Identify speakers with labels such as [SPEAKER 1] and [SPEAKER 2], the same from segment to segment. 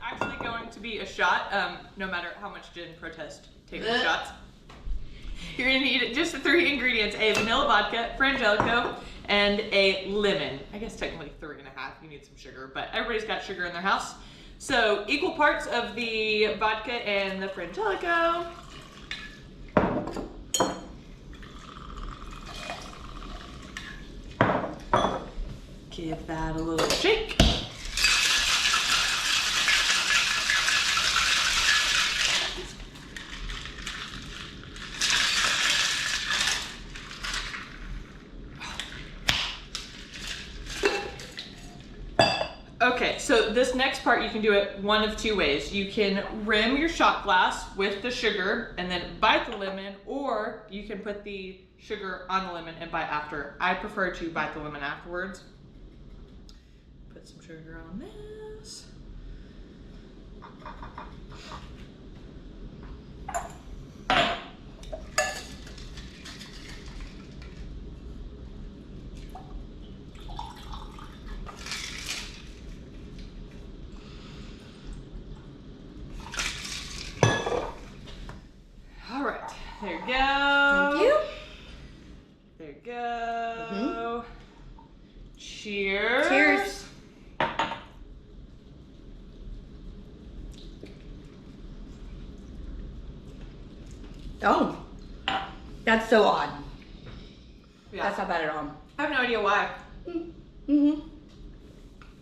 [SPEAKER 1] actually going to be a shot. No matter how much Jen protests taking shots. You're gonna need just the 3 ingredients: a vanilla vodka, frangelico, and a lemon. I guess technically 3.5. You need some sugar, but everybody's got sugar in their house. So equal parts of the vodka and the frangelico. Give that a little shake. Okay, so this next part you can do it one of 2 ways. You can rim your shot glass with the sugar and then bite the lemon, or you can put the sugar on the lemon and bite after. I prefer to bite the lemon afterwards. Put some sugar on this. There you go.
[SPEAKER 2] Thank you.
[SPEAKER 1] There you go. Cheers.
[SPEAKER 2] Cheers. Oh, that's so odd.
[SPEAKER 1] Yeah.
[SPEAKER 2] That's not bad at all.
[SPEAKER 1] I have no idea why.
[SPEAKER 2] Mm-hmm.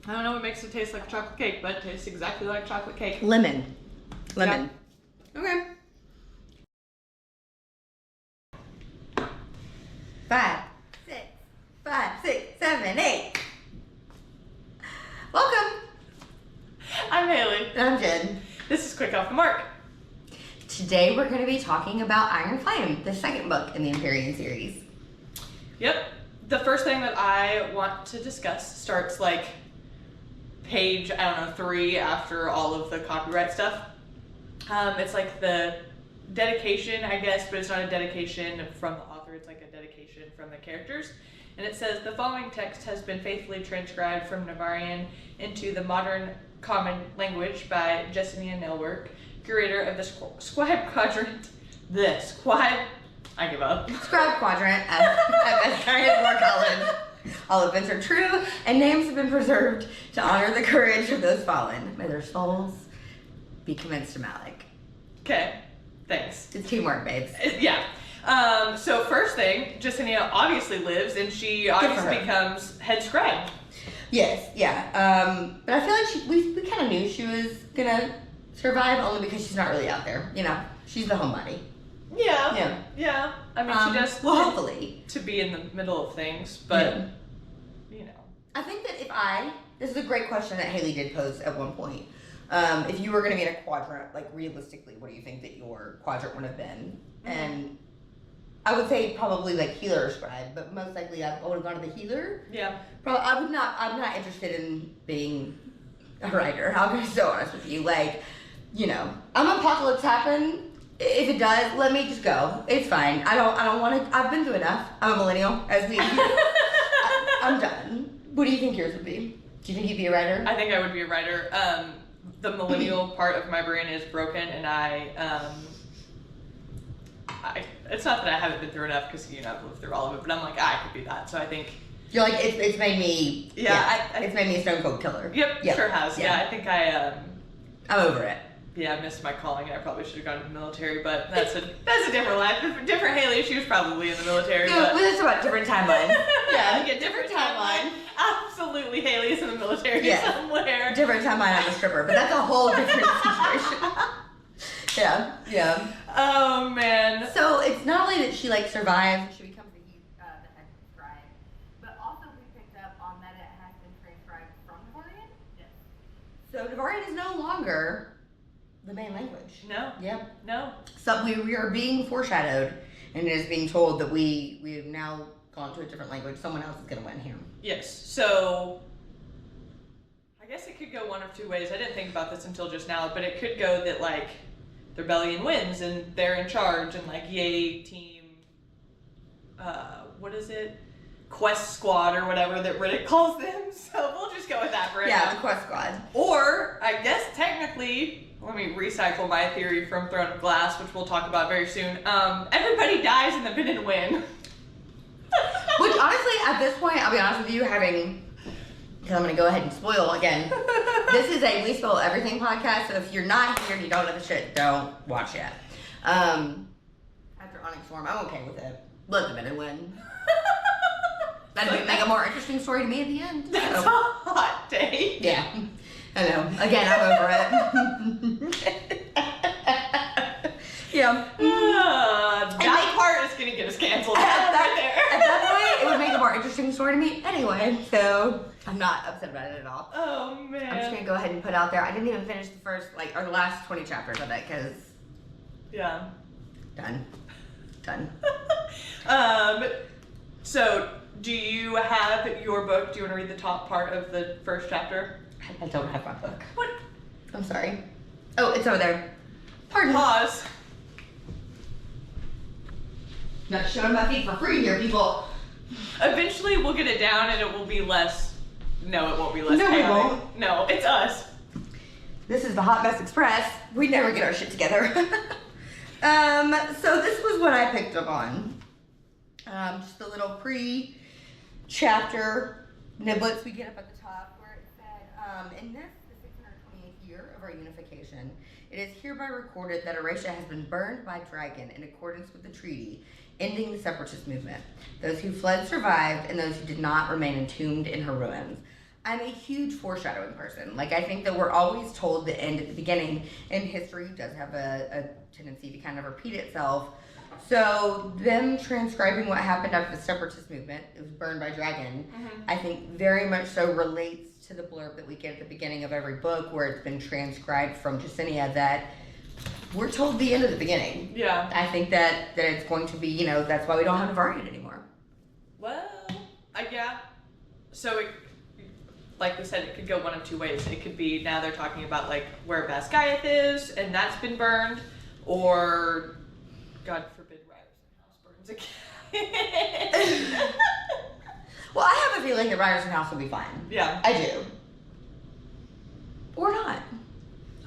[SPEAKER 1] I don't know what makes it taste like chocolate cake, but it tastes exactly like chocolate cake.
[SPEAKER 2] Lemon. Lemon.
[SPEAKER 1] Yeah.
[SPEAKER 2] Okay. 5, 6, 5, 6, 7, 8. Welcome.
[SPEAKER 1] I'm Hayley.
[SPEAKER 2] And I'm Jen.
[SPEAKER 1] This is Quick Off the Mark.
[SPEAKER 2] Today we're going to be talking about Iron Flame, the 2nd book in the Empyrean series.
[SPEAKER 1] Yep. The first thing that I want to discuss starts like page, 3 after all of the copyright stuff. It's like the dedication, I guess, but it's not a dedication from the author, it's like a dedication from the characters. And it says, the following text has been faithfully transcribed from Navarian into the modern common language by Jessenia Nelwork, curator of the Scribe Quadrant. I give up.
[SPEAKER 2] Scribe Quadrant at Empyrean College. All events are true, and names have been preserved to honor the courage of those fallen. May their souls be commenced to Malik.
[SPEAKER 1] Okay, thanks.
[SPEAKER 2] It's teamwork, babes.
[SPEAKER 1] Yeah. So first thing, Jessenia obviously lives, and she obviously becomes head scribe.
[SPEAKER 2] Yes, yeah. But I feel like we kind of knew she was gonna survive only because she's not really out there. You know, she's the homebody.
[SPEAKER 1] Yeah. Yeah. I mean, she does.
[SPEAKER 2] Well, hopefully.
[SPEAKER 1] To be in the middle of things, but you know.
[SPEAKER 2] I think that this is a great question that Hayley did pose at one point. If you were going to be in a quadrant, like realistically, what do you think that your quadrant would have been? Mm-hmm. And I would say probably like healer or scribe, but most likely I would have gone to the healer.
[SPEAKER 1] Yeah.
[SPEAKER 2] I'm not interested in being a writer. I'll be so honest with you. Like, you know, I'm apocalypse happen. If it does, let me just go. It's fine. I don't want to. I've been through enough. I'm a millennial, I'm done. What do you think yours would be? Do you think you'd be a writer?
[SPEAKER 1] I think I would be a writer. The millennial part of my brain is broken, and it's not that I haven't been through enough, because I've lived through all of it, but I'm like, I could be that. So I think
[SPEAKER 2] you're like, it's made me.
[SPEAKER 1] Yeah,
[SPEAKER 2] it's made me a stone cold killer.
[SPEAKER 1] Yep, sure has. Yeah, I think
[SPEAKER 2] I'm over it.
[SPEAKER 1] Yeah, I missed my calling, and I probably should have gone to the military, but that's a different life. Different Hayley, she was probably in the military.
[SPEAKER 2] Yeah, but it's about different timeline.
[SPEAKER 1] Yeah, different timeline. Absolutely, Hayley's in the military somewhere.
[SPEAKER 2] Different timeline, I'm a stripper, but that's a whole different situation. Yeah.
[SPEAKER 1] Oh man.
[SPEAKER 2] So it's not only that she survived, she becomes the head scribe, but also we picked up on that it has been transcribed from Navarian. Yes. So Navarian is no longer the main language.
[SPEAKER 1] No.
[SPEAKER 2] Yep.
[SPEAKER 1] No.
[SPEAKER 2] So we are being foreshadowed, and it is being told that we have now gone to a different language. Someone else is going to win here.
[SPEAKER 1] Yes. So I guess it could go one of 2 ways. I didn't think about this until just now, but it could go that the rebellion wins and they're in charge, and yay team. What is it? Quest Squad or whatever that Reddit calls them. So we'll just go with that for right now.
[SPEAKER 2] Yeah, the Quest Squad.
[SPEAKER 1] Or, I guess technically, let me recycle my theory from Throne of Glass, which we'll talk about very soon. Everybody dies and the villain win.
[SPEAKER 2] Which honestly, at this point, I'll be honest with you, because I'm going to go ahead and spoil again. This is a We Spoil Everything podcast, so if you're not here and you don't know the shit, don't watch it. After Onyx Storm, I'm okay with it. Let the villain win. That would make a more interesting story to me at the end.
[SPEAKER 1] That's
[SPEAKER 2] so.
[SPEAKER 1] a hot take.
[SPEAKER 2] Yeah. I know. Again, I'm over it. Yeah.
[SPEAKER 1] That part is going to get us canceled.
[SPEAKER 2] At that point, it would make a more interesting story to me anyway. So I'm not upset about it at all.
[SPEAKER 1] Oh, man.
[SPEAKER 2] I'm just going to go ahead and put out there. I didn't even finish the last 20 chapters of it because.
[SPEAKER 1] Yeah.
[SPEAKER 2] Done.
[SPEAKER 1] So, do you have your book? Do you want to read the top part of the first chapter?
[SPEAKER 2] I don't have my book.
[SPEAKER 1] What?
[SPEAKER 2] I'm sorry. Oh, it's over there. Pardon.
[SPEAKER 1] Pause.
[SPEAKER 2] Not showing my feet for free here, people.
[SPEAKER 1] Eventually, we'll get it down and it will be less. No, it won't be less.
[SPEAKER 2] No,
[SPEAKER 1] chaotic.
[SPEAKER 2] we won't.
[SPEAKER 1] No, it's us.
[SPEAKER 2] This is the Hot Mess Express. We never get our shit together. So this was what I picked up on. Just a little pre-chapter niblets we get up at the top where it said, in this, the 628th year of our unification, it is hereby recorded that Eurasia has been burned by dragon in accordance with the treaty, ending the separatist movement. Those who fled survived, and those who did not remain entombed in her ruins. I'm a huge foreshadowing person. Like, I think that we're always told the end at the beginning, and history does have a tendency to kind of repeat itself. So, them transcribing what happened after the separatist movement, it was burned by dragon, I think very much so relates to the blurb that we get at the beginning of every book, where it's been transcribed from Justinia, that we're told the end of the beginning.
[SPEAKER 1] Yeah.
[SPEAKER 2] I think that it's going to be, that's why we don't have a variant anymore.
[SPEAKER 1] Well, yeah. So, like we said, it could go one of two ways. It could be now they're talking about like where Basgiath is, and that's been burned, or God forbid Ryerson House burns again.
[SPEAKER 2] Well, I have a feeling that Ryerson House will be fine.
[SPEAKER 1] Yeah.
[SPEAKER 2] I do. Or not.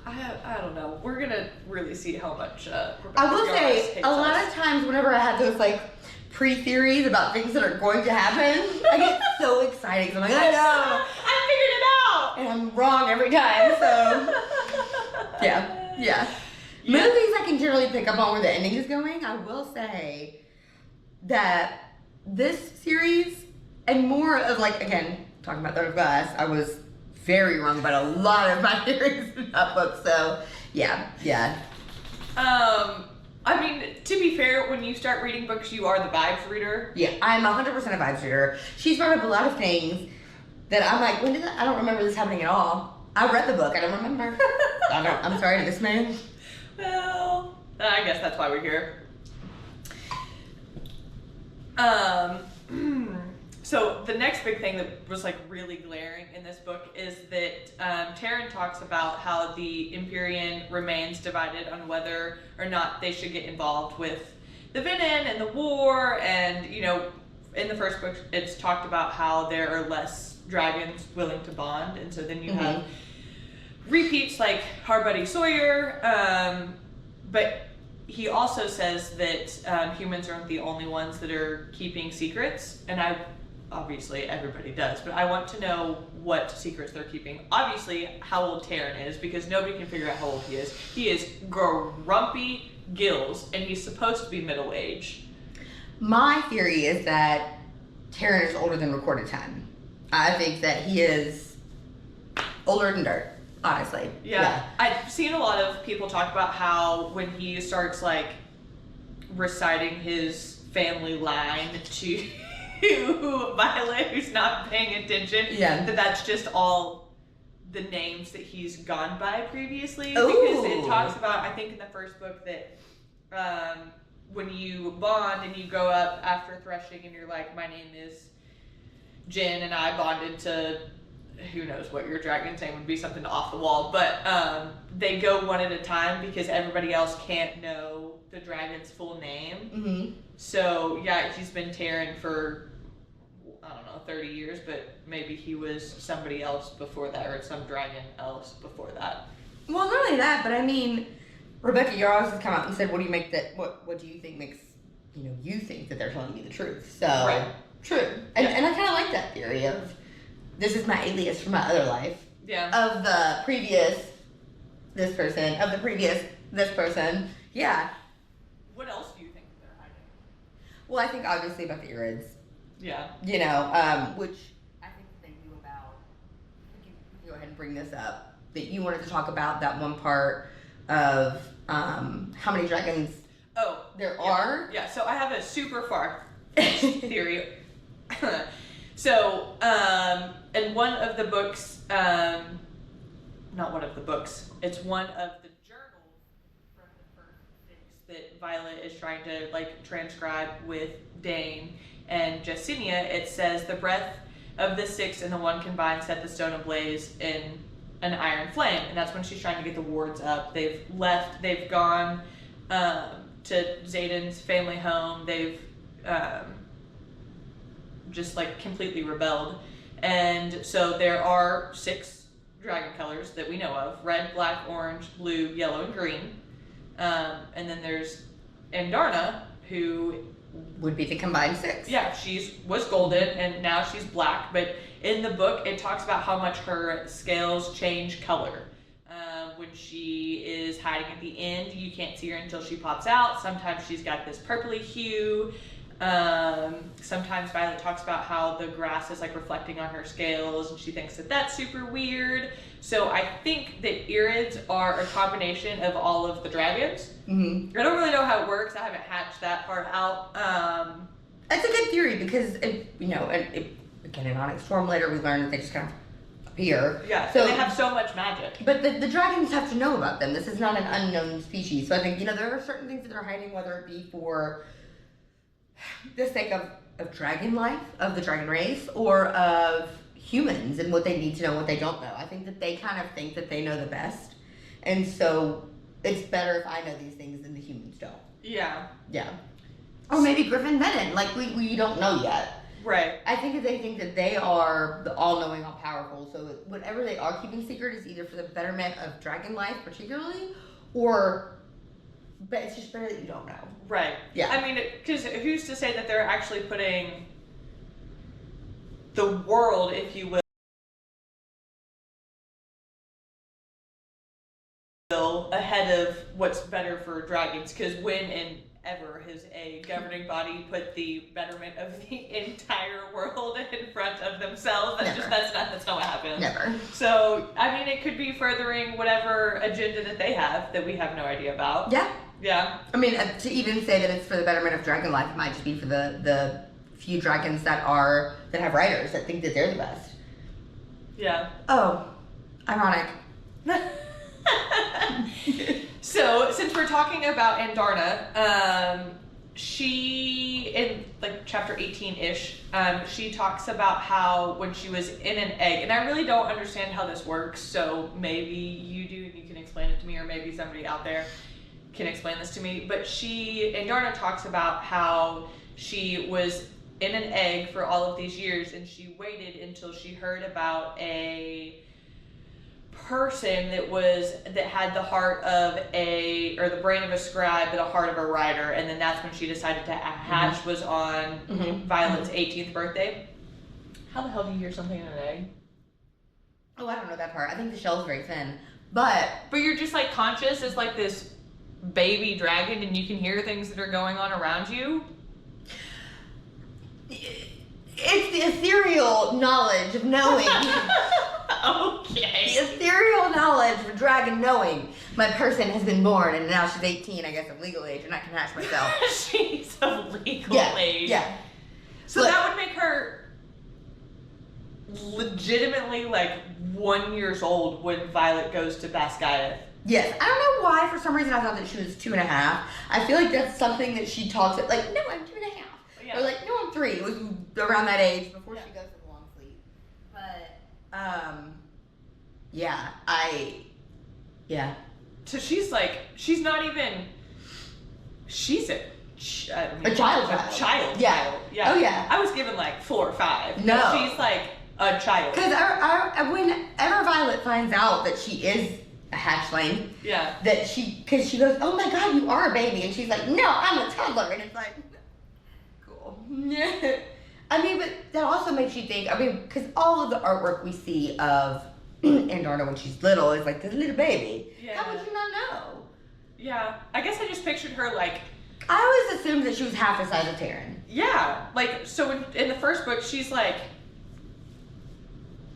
[SPEAKER 1] I don't know. We're gonna really see how much.
[SPEAKER 2] I will say, a lot of times whenever I have those like pre-theories about things that are going to happen, I get so excited because I'm like, I know.
[SPEAKER 1] I figured it out.
[SPEAKER 2] And I'm wrong every time, so. Yeah. Movies I can generally pick up on where the ending is going. I will say that this series, and more of like, again, talking about Throne of Glass, I was very wrong about a lot of my theories in that book, so yeah.
[SPEAKER 1] I mean, to be fair, when you start reading books, you are the vibes reader.
[SPEAKER 2] Yeah, I'm 100% a vibes reader. She's brought up a lot of things that I'm like, when did that? I don't remember this happening at all. I read the book, I don't remember. I'm sorry to this man.
[SPEAKER 1] Well, I guess that's why we're here. So the next big thing that was like really glaring in this book is that Taryn talks about how the Empyrean remains divided on whether or not they should get involved with the Venin and the war, and in the first book it's talked about how there are less dragons willing to bond, and so then you have repeats like our buddy Sawyer, but he also says that humans aren't the only ones that are keeping secrets, and obviously everybody does, but I want to know what secrets they're keeping. Obviously how old Taryn is, because nobody can figure out how old he is. He is grumpy gills, and he's supposed to be middle-aged.
[SPEAKER 2] My theory is that Taryn is older than recorded time. I think that he is older than dirt, honestly.
[SPEAKER 1] Yeah. I've seen a lot of people talk about how when he starts like reciting his family line to Violet, who's not paying attention, that's just all the names that he's gone by previously.
[SPEAKER 2] Ooh.
[SPEAKER 1] Because it talks about, I think in the first book, that when you bond and you go up after threshing and you're like, my name is Jen and I bonded to, who knows what your dragon's name would be, something off the wall, but they go one at a time because everybody else can't know the dragon's full name. So yeah, he's been Taryn for I don't know, 30 years, but maybe he was somebody else before that, or some dragon else before that.
[SPEAKER 2] Well, not only that, but I mean, Rebecca Yarros has come out and said, "What do you make that? What do you think makes you think that they're telling you the truth?" So
[SPEAKER 1] Right.
[SPEAKER 2] true, and I kind of like that theory of this is my alias from my other life.
[SPEAKER 1] Yeah.
[SPEAKER 2] Of the previous this person, of the previous this person. Yeah.
[SPEAKER 1] What else do you think they're hiding?
[SPEAKER 2] Well, I think obviously about the Irids.
[SPEAKER 1] Yeah.
[SPEAKER 2] Which I think they knew about. We can go ahead and bring this up. That you wanted to talk about that one part of how many dragons there are.
[SPEAKER 1] Yeah, so I have a super far theory. So, in one of the books, not one of the books, it's one of the journals from the first 6 that Violet is trying to transcribe with Dane and Justinia. It says the breath of the 6 and the 1 combined set the stone ablaze in an iron flame, and that's when she's trying to get the wards up. They've gone to Xaden's family home. They've just completely rebelled, and so there are 6 dragon colors that we know of: red, black, orange, blue, yellow, and green. And then there's Andarna, who
[SPEAKER 2] would be the combined 6.
[SPEAKER 1] Yeah, was golden and now she's black, but in the book it talks about how much her scales change color. When she is hiding at the end, you can't see her until she pops out. Sometimes she's got this purpley hue. Sometimes Violet talks about how the grass is reflecting on her scales, and she thinks that that's super weird. So I think that Irids are a combination of all of the dragons.
[SPEAKER 2] Mm-hmm.
[SPEAKER 1] I don't really know how it works. I haven't hatched that part out.
[SPEAKER 2] That's a good theory because again in Onyx Storm later we learned that they just kind of appear.
[SPEAKER 1] Yeah, so they have so much magic.
[SPEAKER 2] But the dragons have to know about them. This is not an unknown species. So I think there are certain things that they're hiding, whether it be for the sake of dragon life, of the dragon race, or of humans and what they need to know, what they don't know. I think that they kind of think that they know the best, and so it's better if I know these things than the humans don't.
[SPEAKER 1] Yeah.
[SPEAKER 2] Yeah. Or maybe Griffin Menon, we don't know yet.
[SPEAKER 1] Right.
[SPEAKER 2] I think that they think that they are the all-knowing, all-powerful, so whatever they are keeping secret is either for the betterment of dragon life particularly, but it's just better that you don't know.
[SPEAKER 1] Right.
[SPEAKER 2] Yeah.
[SPEAKER 1] I mean, because who's to say that they're actually putting the world, if you will, ahead of what's better for dragons? Because when and ever has a governing body put the betterment of the entire world in front of themselves? That's not what happens.
[SPEAKER 2] Never.
[SPEAKER 1] So, I mean, it could be furthering whatever agenda that they have that we have no idea about.
[SPEAKER 2] Yeah.
[SPEAKER 1] Yeah.
[SPEAKER 2] I mean, to even say that it's for the betterment of dragon life, it might just be for the few dragons that have riders that think that they're the best.
[SPEAKER 1] Yeah.
[SPEAKER 2] Oh, ironic.
[SPEAKER 1] So, since we're talking about Andarna, she, in chapter 18-ish, she talks about how when she was in an egg, and I really don't understand how this works, so maybe you do and you can explain it to me, or maybe somebody out there can explain this to me, but Andarna talks about how she was in an egg for all of these years, and she waited until she heard about a person that had the heart of the brain of a scribe but a heart of a rider, and then that's when she decided to hatch. Was on Violet's 18th birthday. How the hell do you hear something in an egg?
[SPEAKER 2] Oh, I don't know that part. I think the shell's very thin, but
[SPEAKER 1] you're just conscious as this baby dragon, and you can hear things that are going on around you.
[SPEAKER 2] It's the ethereal knowledge of knowing.
[SPEAKER 1] Okay.
[SPEAKER 2] The ethereal knowledge of a dragon knowing my person has been born and now she's 18, I guess, of legal age, and I can hatch myself.
[SPEAKER 1] She's of legal age.
[SPEAKER 2] Yeah.
[SPEAKER 1] So that would make her legitimately 1 year old when Violet goes to Basgiath.
[SPEAKER 2] Yes. I don't know why, for some reason, I thought that she was 2.5. I feel like that's something that she talks at, no, I'm 2.5. Yeah. Or no, I'm 3. It was around that age before she goes to the long sleep. But,
[SPEAKER 1] So she's not even, she's
[SPEAKER 2] A child.
[SPEAKER 1] Yeah.
[SPEAKER 2] Oh yeah.
[SPEAKER 1] I was given like 4 or 5.
[SPEAKER 2] No.
[SPEAKER 1] She's like a child.
[SPEAKER 2] Because whenever Violet finds out that she is a hatchling, because she goes, oh my god, you are a baby, and she's like, no, I'm a toddler, and it's like, cool. Yeah. I mean, but that also makes you think. I mean, because all of the artwork we see of Andarna when she's little is like this little baby.
[SPEAKER 1] Yeah.
[SPEAKER 2] How would you not know?
[SPEAKER 1] Yeah. I guess I just pictured her like.
[SPEAKER 2] I always assumed that she was half the size of Taryn.
[SPEAKER 1] Yeah. Like, so in the first book, she's like,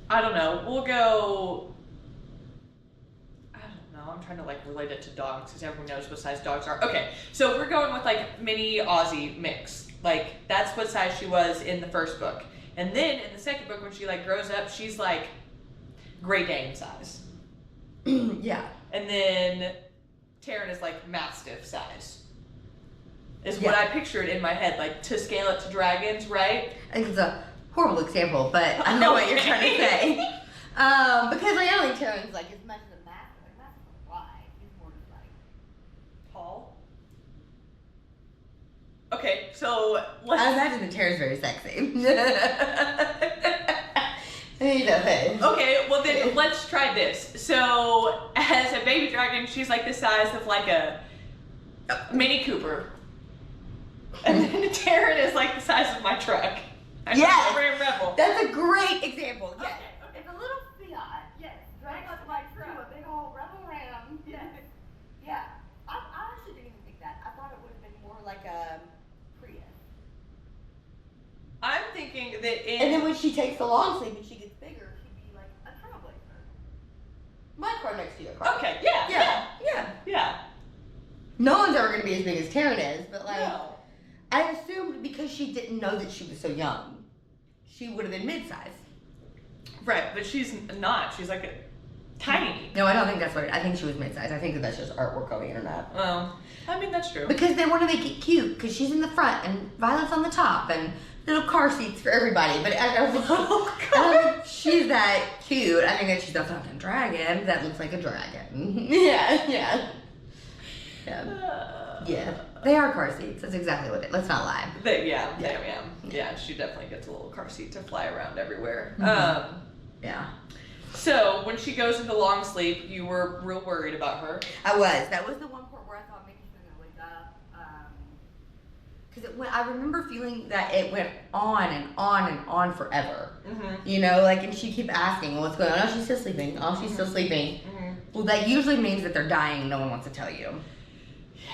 [SPEAKER 1] I don't know. We'll go. I don't know. I'm trying to like relate it to dogs because everyone knows what size dogs are. Okay. So we're going with like mini Aussie mix. Like, that's what size she was in the first book. And then in the second book, when she, like, grows up, she's, like, Great Dane size.
[SPEAKER 2] Yeah.
[SPEAKER 1] And then Taryn is, like, Mastiff size. Is what I pictured in my head, like, to scale it to dragons, right?
[SPEAKER 2] I think it's a horrible example, but I know what you're trying to say. Because I don't think Taryn's, like, as much as a Mastiff. Like, Mastiff is wide. He's more just, like...
[SPEAKER 1] Tall? Okay, so let's...
[SPEAKER 2] I imagine that Tara's very sexy. Hey.
[SPEAKER 1] Okay, well then let's try this. So, as a baby dragon, she's like the size of like a Mini Cooper. And then Taryn is like the size of my truck.
[SPEAKER 2] Yes!
[SPEAKER 1] Rebel.
[SPEAKER 2] That's a great example, yes.
[SPEAKER 1] Okay.
[SPEAKER 2] It's a little Fiat, yes. Drag up my truck, a big old Rebel Ram, yes. Yeah. I honestly didn't even think that. I thought it would have been more like a...
[SPEAKER 1] I'm thinking that
[SPEAKER 2] And then when she takes the long sleeve and she gets bigger, she'd be like a trailblazer. My car next to your car.
[SPEAKER 1] Okay, yeah.
[SPEAKER 2] No one's ever going to be as big as Taryn is, but like,
[SPEAKER 1] No.
[SPEAKER 2] I assumed because she didn't know that she was so young, she would have been mid-size.
[SPEAKER 1] Right, but she's not. She's like a tiny.
[SPEAKER 2] No, I don't think that's what I think she was mid-size. I think that that's just artwork on the internet.
[SPEAKER 1] Well, I mean, that's true.
[SPEAKER 2] Because they want to make it cute, because she's in the front and Violet's on the top, and little car seats for everybody, but I don't think she's that cute. I think that she's a fucking dragon that looks like a dragon. Yeah. They are car seats. That's exactly what it. Let's not lie.
[SPEAKER 1] Yeah, she definitely gets a little car seat to fly around everywhere.
[SPEAKER 2] Mm-hmm. Yeah.
[SPEAKER 1] So when she goes into long sleep, you were real worried about her.
[SPEAKER 2] I was. That was the one part where I thought maybe she was gonna wake up. Because I remember feeling that it went on and on and on forever.
[SPEAKER 1] Mm-hmm.
[SPEAKER 2] You know, like, and she kept asking, well, what's going on? Oh, she's still sleeping. Oh, she's still sleeping.
[SPEAKER 1] Mm-hmm.
[SPEAKER 2] Well, that usually means that they're dying and no one wants to tell you.
[SPEAKER 1] Yeah.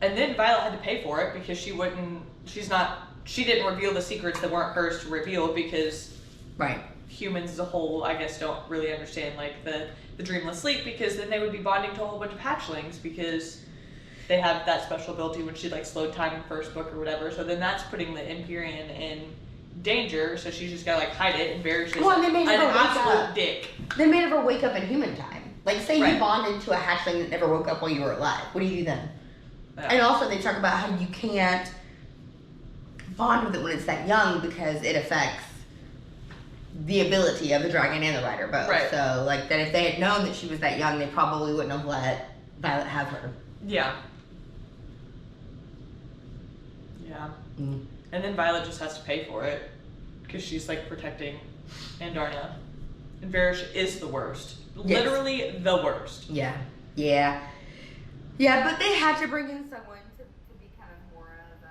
[SPEAKER 1] And then Violet had to pay for it because she didn't reveal the secrets that weren't hers to reveal because humans as a whole, I guess, don't really understand, like, the dreamless sleep, because then they would be bonding to a whole bunch of hatchlings because they have that special ability when she like slowed time in the first book or whatever. So then that's putting the Empyrean in danger. So she's just gotta like hide it, and Varys is an absolute dick.
[SPEAKER 2] They made her wake up in human time. Like, say you bonded to a hatchling that never woke up while you were alive. What do you do then? Yeah. And also they talk about how you can't bond with it when it's that young because it affects the ability of the dragon and the rider both. Right. So like that if they had known that she was that young, they probably wouldn't have let Violet have her.
[SPEAKER 1] Yeah. Yeah. Mm. And then Violet just has to pay for it because she's like protecting Andarna. And Varys is the worst. Yes. Literally the worst.
[SPEAKER 2] Yeah. Yeah, but they had to bring in someone to be kind of more of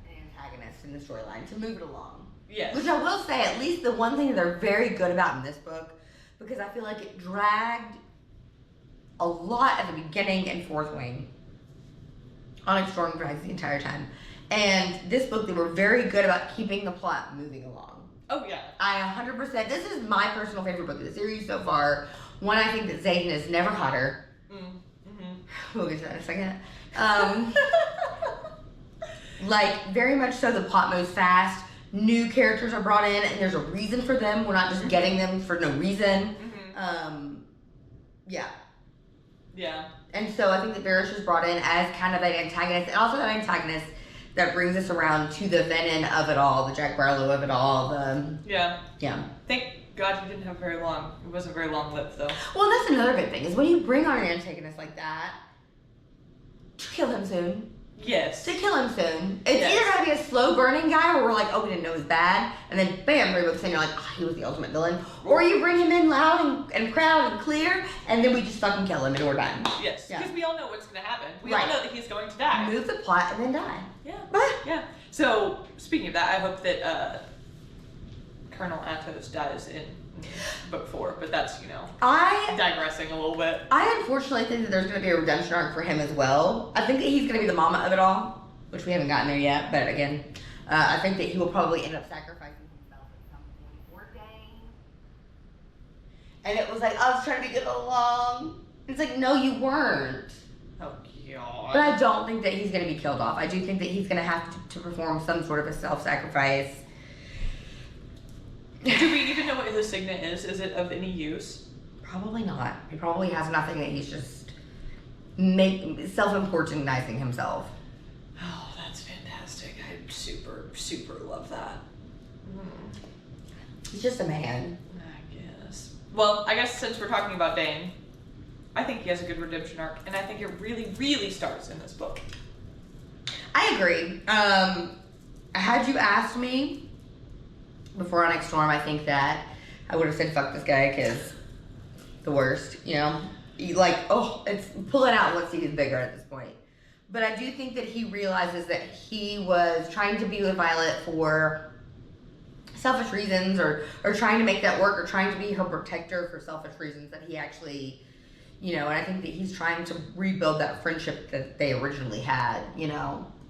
[SPEAKER 2] an antagonist in the storyline to move it along.
[SPEAKER 1] Yes.
[SPEAKER 2] Which I will say, at least the one thing that they're very good about in this book, because I feel like it dragged a lot at the beginning and fourth wing on exploring dragons the entire time. And this book, they were very good about keeping the plot moving along.
[SPEAKER 1] Oh, yeah.
[SPEAKER 2] I 100%, this is my personal favorite book of the series so far. One, I think that Zayden is never hotter. Mm-hmm. We'll get to that in a second. Like, very much so, the plot moves fast. New characters are brought in, and there's a reason for them. We're not just getting them for no reason. Mm-hmm. Yeah. Yeah. And so I think that Varys was brought in as kind of an antagonist, and also that antagonist that brings us around to the venom of it all, the Jack Barlow of it all. Yeah.
[SPEAKER 1] Thank God he didn't have very long. It wasn't very long-lived, though.
[SPEAKER 2] Well, that's another good thing, is when you bring on an antagonist like that, kill him soon.
[SPEAKER 1] Yes.
[SPEAKER 2] to kill him soon. It's
[SPEAKER 1] Yes.
[SPEAKER 2] either gotta be a slow burning guy where we're like, oh, we didn't know it was bad, and then bam, 3 books in, you're like, oh, he was the ultimate villain. Or you bring him in loud and proud and clear, and then we just fucking kill him and we're done.
[SPEAKER 1] Yes,
[SPEAKER 2] Yeah.
[SPEAKER 1] because we all know what's going to happen. We
[SPEAKER 2] Right.
[SPEAKER 1] all know that he's going to die.
[SPEAKER 2] Move the plot and then die.
[SPEAKER 1] Yeah.
[SPEAKER 2] But
[SPEAKER 1] Yeah. So, speaking of that, I hope that Colonel Atos dies in book 4, but that's,
[SPEAKER 2] I
[SPEAKER 1] digressing a little bit.
[SPEAKER 2] unfortunately think that there's going to be a redemption arc for him as well. I think that he's going to be the mama of it all, which we haven't gotten there yet. But again, I think that he will probably end up sacrificing himself at some point for Dane. And it was like, I was trying to be good all along. It's like, no, you weren't.
[SPEAKER 1] Oh, God.
[SPEAKER 2] But I don't think that he's going to be killed off. I do think that he's going to have to perform some sort of a self-sacrifice.
[SPEAKER 1] Do we even know what his signet is? Is it of any use?
[SPEAKER 2] Probably not. He probably has nothing that he's just self-importantizing himself.
[SPEAKER 1] Oh, that's fantastic. I super, super love that.
[SPEAKER 2] He's just a man.
[SPEAKER 1] I guess. Well, I guess since we're talking about Dane, I think he has a good redemption arc, and I think it really, really starts in this book.
[SPEAKER 2] I agree. Had you asked me before Onyx Storm, I think that I would have said fuck this guy because the worst, You like, oh, it's pull it out and let's see who's bigger at this point. But I do think that he realizes that he was trying to be with Violet for selfish reasons or trying to make that work or trying to be her protector for selfish reasons that he actually, and I think that he's trying to rebuild that friendship that they originally had,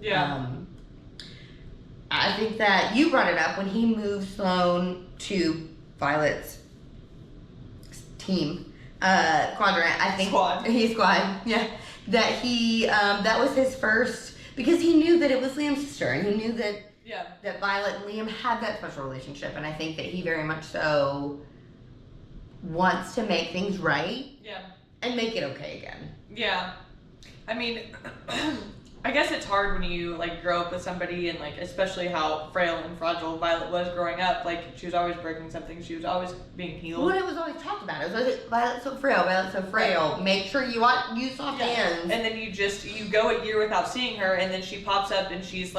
[SPEAKER 1] Yeah.
[SPEAKER 2] I think that you brought it up when he moved Sloane to Violet's team, quadrant. I think
[SPEAKER 1] Squad.
[SPEAKER 2] Squad. Yeah, that he that was his first because he knew that it was Liam's sister and he knew that that Violet and Liam had that special relationship, and I think that he very much so wants to make things right.
[SPEAKER 1] Yeah.
[SPEAKER 2] And make it okay again.
[SPEAKER 1] Yeah. I mean, I guess it's hard when you grow up with somebody and especially how frail and fragile Violet was growing up. She was always breaking something. She was always being healed.
[SPEAKER 2] Well, it was always talked about. It was always Violet's so frail. Violet's so frail.
[SPEAKER 1] Right.
[SPEAKER 2] Make sure you use soft hands.
[SPEAKER 1] And then you go a year without seeing her, and then she pops up and she's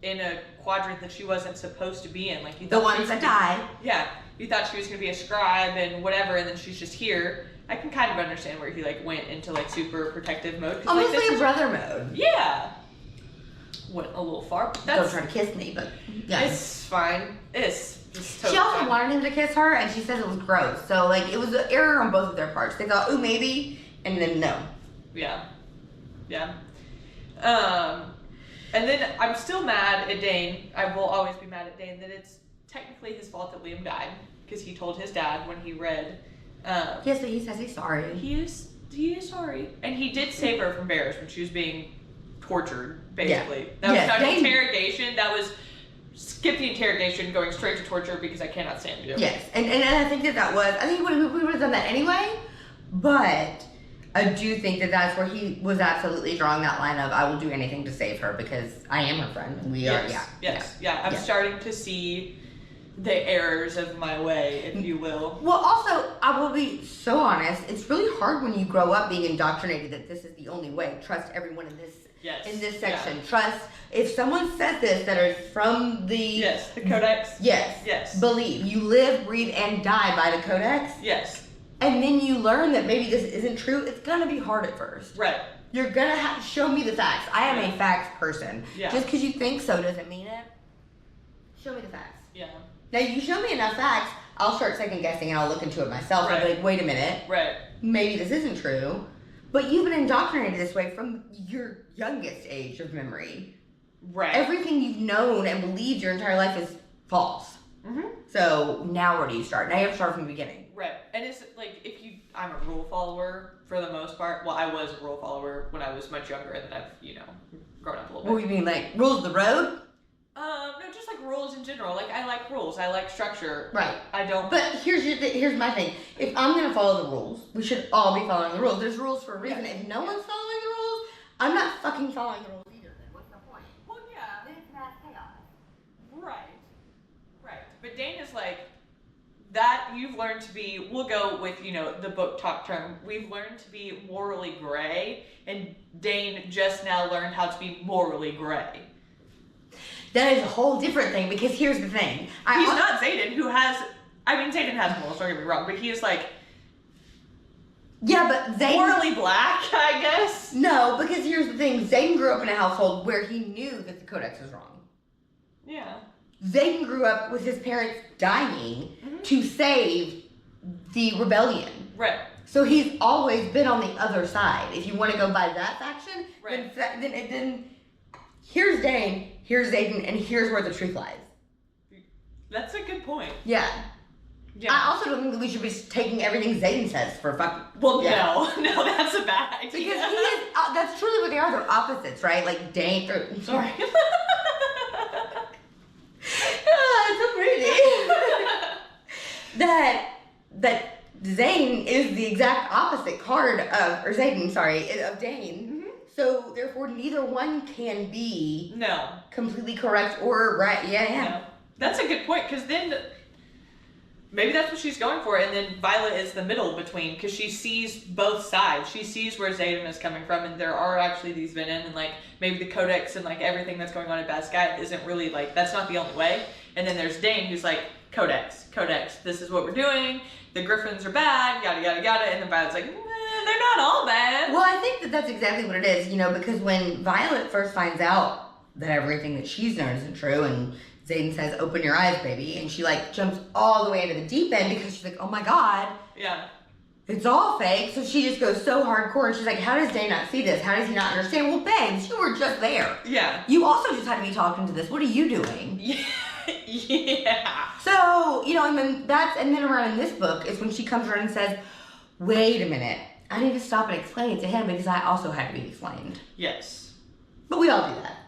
[SPEAKER 1] in a quadrant that she wasn't supposed to be in. You
[SPEAKER 2] The ones that die.
[SPEAKER 1] Yeah. You thought she was gonna be a scribe and whatever, and then she's just here. I can kind of understand where he went into super protective mode.
[SPEAKER 2] Almost like a brother mode.
[SPEAKER 1] Yeah. Went a little far. But
[SPEAKER 2] Don't try to kiss me, but yeah.
[SPEAKER 1] It's fine. It's just totally
[SPEAKER 2] She also
[SPEAKER 1] fine.
[SPEAKER 2] wanted him to kiss her, and she said it was gross. So it was an error on both of their parts. They thought, ooh, maybe, and then no.
[SPEAKER 1] Yeah. Yeah. And then I'm still mad at Dane. I will always be mad at Dane that it's technically his fault that Liam died because he told his dad when he read.
[SPEAKER 2] Yes, but he says he's sorry.
[SPEAKER 1] He is sorry, and he did save her from bears when she was being tortured. Basically, that was not an interrogation. That was skip the interrogation, going straight to torture because I cannot stand you.
[SPEAKER 2] Yes, and I think that was. I think we would have done that anyway, but I do think that that's where he was absolutely drawing that line of I will do anything to save her because I am her friend and we are. Yeah.
[SPEAKER 1] I'm starting to see the errors of my way, if you will.
[SPEAKER 2] Well, also, I will be so honest. It's really hard when you grow up being indoctrinated that this is the only way. Trust everyone in this section. Yeah. Trust if someone says this that are from the
[SPEAKER 1] the codex.
[SPEAKER 2] Yes. Believe you live, breathe, and die by the codex.
[SPEAKER 1] Yes.
[SPEAKER 2] And then you learn that maybe this isn't true. It's gonna be hard at first.
[SPEAKER 1] Right.
[SPEAKER 2] You're gonna have to show me the facts. I am a facts person.
[SPEAKER 1] Yeah.
[SPEAKER 2] Just because you think so doesn't mean it. Show me the facts.
[SPEAKER 1] Yeah.
[SPEAKER 2] Now, you show me enough facts, I'll start second guessing and I'll look into it myself.
[SPEAKER 1] Right.
[SPEAKER 2] I'll be like, wait a minute.
[SPEAKER 1] Right.
[SPEAKER 2] Maybe this isn't true. But you've been indoctrinated this way from your youngest age of memory.
[SPEAKER 1] Right.
[SPEAKER 2] Everything you've known and believed your entire life is false.
[SPEAKER 1] Mm-hmm.
[SPEAKER 2] So now where do you start? Now you have to start from the beginning.
[SPEAKER 1] Right. And it's I'm a rule follower for the most part. Well, I was a rule follower when I was much younger, and then I've, grown up a little bit.
[SPEAKER 2] What do you mean, rules of the road?
[SPEAKER 1] No, just rules in general. I like rules. I like structure.
[SPEAKER 2] Right.
[SPEAKER 1] I don't.
[SPEAKER 2] But here's my thing. If I'm gonna follow the rules, we should all be following the rules. There's rules for a reason. If no one's following the rules, I'm not fucking following the rules either. Then what's the point?
[SPEAKER 1] Well, yeah.
[SPEAKER 2] Then it's mass chaos.
[SPEAKER 1] Right. But Dane is that you've learned to be, we'll go with, you know, the book talk term, we've learned to be morally gray, and Dane just now learned how to be morally gray.
[SPEAKER 2] That is a whole different thing, because here's the thing.
[SPEAKER 1] He's not Xaden, who has, I mean, Xaden has morals, don't get me wrong, but he is like,
[SPEAKER 2] yeah, but Xaden...
[SPEAKER 1] morally black, I guess?
[SPEAKER 2] No, because here's the thing. Xaden grew up in a household where he knew that the Codex was wrong.
[SPEAKER 1] Yeah.
[SPEAKER 2] Xaden grew up with his parents dying to save the rebellion.
[SPEAKER 1] Right.
[SPEAKER 2] So he's always been on the other side. If you want to go by that faction,
[SPEAKER 1] right.
[SPEAKER 2] then here's Dane, here's Xaden, and here's where the truth lies.
[SPEAKER 1] That's a good point.
[SPEAKER 2] Yeah.
[SPEAKER 1] Yeah.
[SPEAKER 2] I also don't think that we should be taking everything Xaden says for fucking...
[SPEAKER 1] Well, no, that's a bad idea.
[SPEAKER 2] Because he is... that's truly what they are. They're opposites, right? Like Dane...
[SPEAKER 1] Sorry.
[SPEAKER 2] It's so pretty. that Zane is the exact opposite card of... Or Xaden, sorry, of Dane. So, therefore, neither one can be...
[SPEAKER 1] No.
[SPEAKER 2] Completely correct or right. Yeah.
[SPEAKER 1] No. That's a good point, because then... Maybe that's what she's going for, and then Violet is the middle between, because she sees both sides. She sees where Xaden is coming from, and there are actually these Venom, and like maybe the Codex and like everything that's going on in Bad Sky isn't really like, that's not the only way. And then there's Dane, who's like, Codex, this is what we're doing. The Griffins are bad, yada yada yada, and then Violet's like, they're not all bad.
[SPEAKER 2] Well, I think that that's exactly what it is, you know, because when Violet first finds out that everything that she's known isn't true, and Xaden says, open your eyes, baby. And she, like, jumps all the way into the deep end because she's like, oh, my God.
[SPEAKER 1] Yeah.
[SPEAKER 2] It's all fake. So she just goes so hardcore. And she's like, how does Dane not see this? How does he not understand? Well, babes, you were just there.
[SPEAKER 1] Yeah.
[SPEAKER 2] You also just had to be talking to this. What are you doing?
[SPEAKER 1] Yeah.
[SPEAKER 2] So, you know, and then around in this book is when she comes around and says, wait a minute. I need to stop and explain it to him because I also had to be explained.
[SPEAKER 1] Yes.
[SPEAKER 2] But we all do that.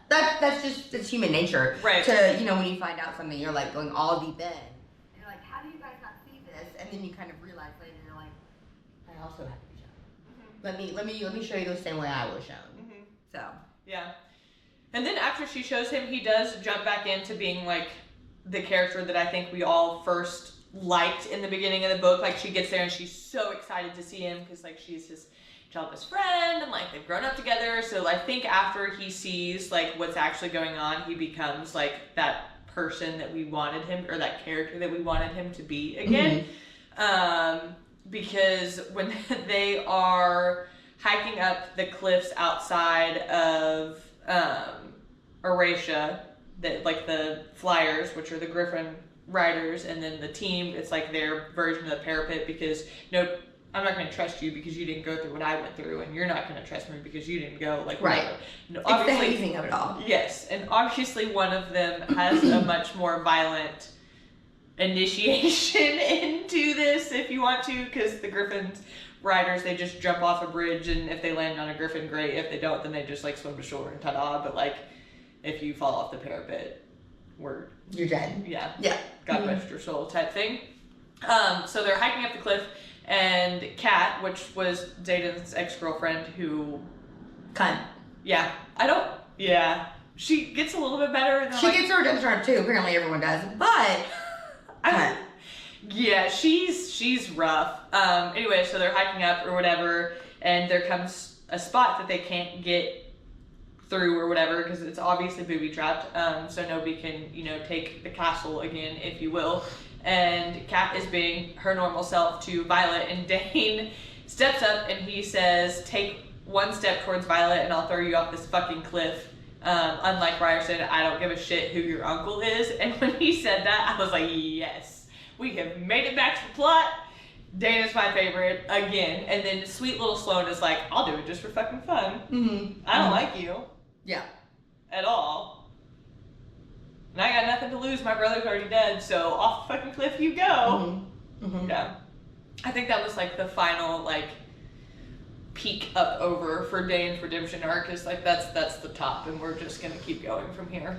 [SPEAKER 2] That's human nature.
[SPEAKER 1] Right.
[SPEAKER 2] To, you know, when you find out something, you're like going all deep in. And you're like, how do you guys not see this? And then you kind of realize later, you're like, I also have to be shown. Let me show you the same way I was shown. So.
[SPEAKER 1] Yeah. And then after she shows him, he does jump back into being like the character that I think we all first liked in the beginning of the book. Like she gets there and she's so excited to see him because like she's his childhood friend and like they've grown up together. So I think after he sees like what's actually going on, he becomes like that person that we wanted him, or that character that we wanted him to be again. Because when they are hiking up the cliffs outside of Eratia, that like the flyers, which are the Griffin riders, and then the team, it's like their version of the parapet, because no, I'm not going to trust you because you didn't go through what I went through, and you're not going to trust me because you didn't go, like,
[SPEAKER 2] right.
[SPEAKER 1] No,
[SPEAKER 2] it's the hazing of it all.
[SPEAKER 1] Yes, and obviously one of them has a much more violent initiation into this, if you want to, because the Griffin's riders, they just jump off a bridge, and if they land on a Griffin, great. If they don't, then they just, like, swim to shore and ta-da. But, like, if you fall off the parapet,
[SPEAKER 2] you're dead.
[SPEAKER 1] Yeah.
[SPEAKER 2] Yeah.
[SPEAKER 1] God rest your soul type thing. So they're hiking up the cliff, and Kat, which was Xaden's ex-girlfriend, who... Yeah. She gets a little bit better.
[SPEAKER 2] She gets her redemption arc too. Apparently everyone does. But...
[SPEAKER 1] Yeah, she's rough. Anyway, so they're hiking up or whatever, and there comes a spot that they can't get through or whatever because it's obviously booby trapped. So nobody can, take the castle again, if you will. And Kat is being her normal self to Violet, and Dane steps up and he says, "Take one step towards Violet and I'll throw you off this fucking cliff." Unlike Ryerson, I don't give a shit who your uncle is. And when he said that, I was like, yes, we have made it back to the plot. Dane is my favorite again. And then sweet little Sloane is like, I'll do it just for fucking fun. I don't like you.
[SPEAKER 2] Yeah.
[SPEAKER 1] At all. And I got nothing to lose. My brother's already dead, so off the fucking cliff you go. Yeah. I think that was like the final like peak up over for Dane's redemption arc, is like that's the top, and we're just gonna keep going from here.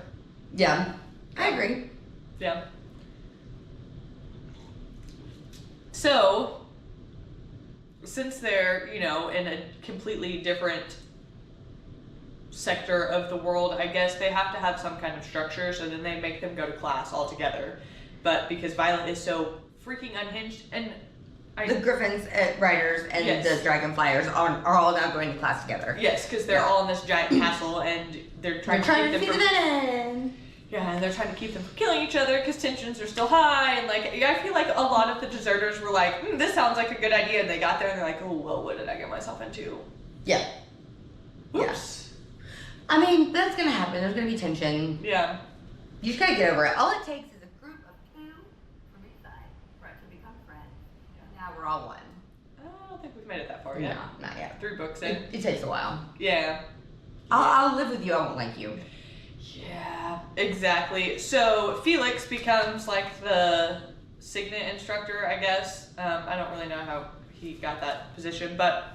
[SPEAKER 2] Yeah. I agree.
[SPEAKER 1] Yeah. So since they're, in a completely different sector of the world, I guess they have to have some kind of structure, so then they make them go to class all together. But because Violet is so freaking unhinged. And
[SPEAKER 2] the Griffins riders and the Dragonflyers are all now going to class together.
[SPEAKER 1] Yes, because they're all in this giant castle and they're trying to keep them
[SPEAKER 2] from...
[SPEAKER 1] Yeah, and they're trying to keep them from killing each other because tensions are still high. And like, I feel like a lot of the deserters were like, this sounds like a good idea. And they got there and they're like, oh, well, what did I get myself into?
[SPEAKER 2] Yeah.
[SPEAKER 1] Oops.
[SPEAKER 2] Yeah. I mean, that's going to happen. There's going to be tension.
[SPEAKER 1] Yeah.
[SPEAKER 2] You just got to get over it. All it takes is a group of 2 from each side for it to become friends. Yeah. Now we're all one.
[SPEAKER 1] I don't think we've made it that far yet.
[SPEAKER 2] No, not yet.
[SPEAKER 1] 3 books in.
[SPEAKER 2] It takes a while.
[SPEAKER 1] Yeah.
[SPEAKER 2] I'll live with you. I won't like you.
[SPEAKER 1] Yeah, exactly. So Felix becomes like the Signet instructor, I guess. I don't really know how he got that position, but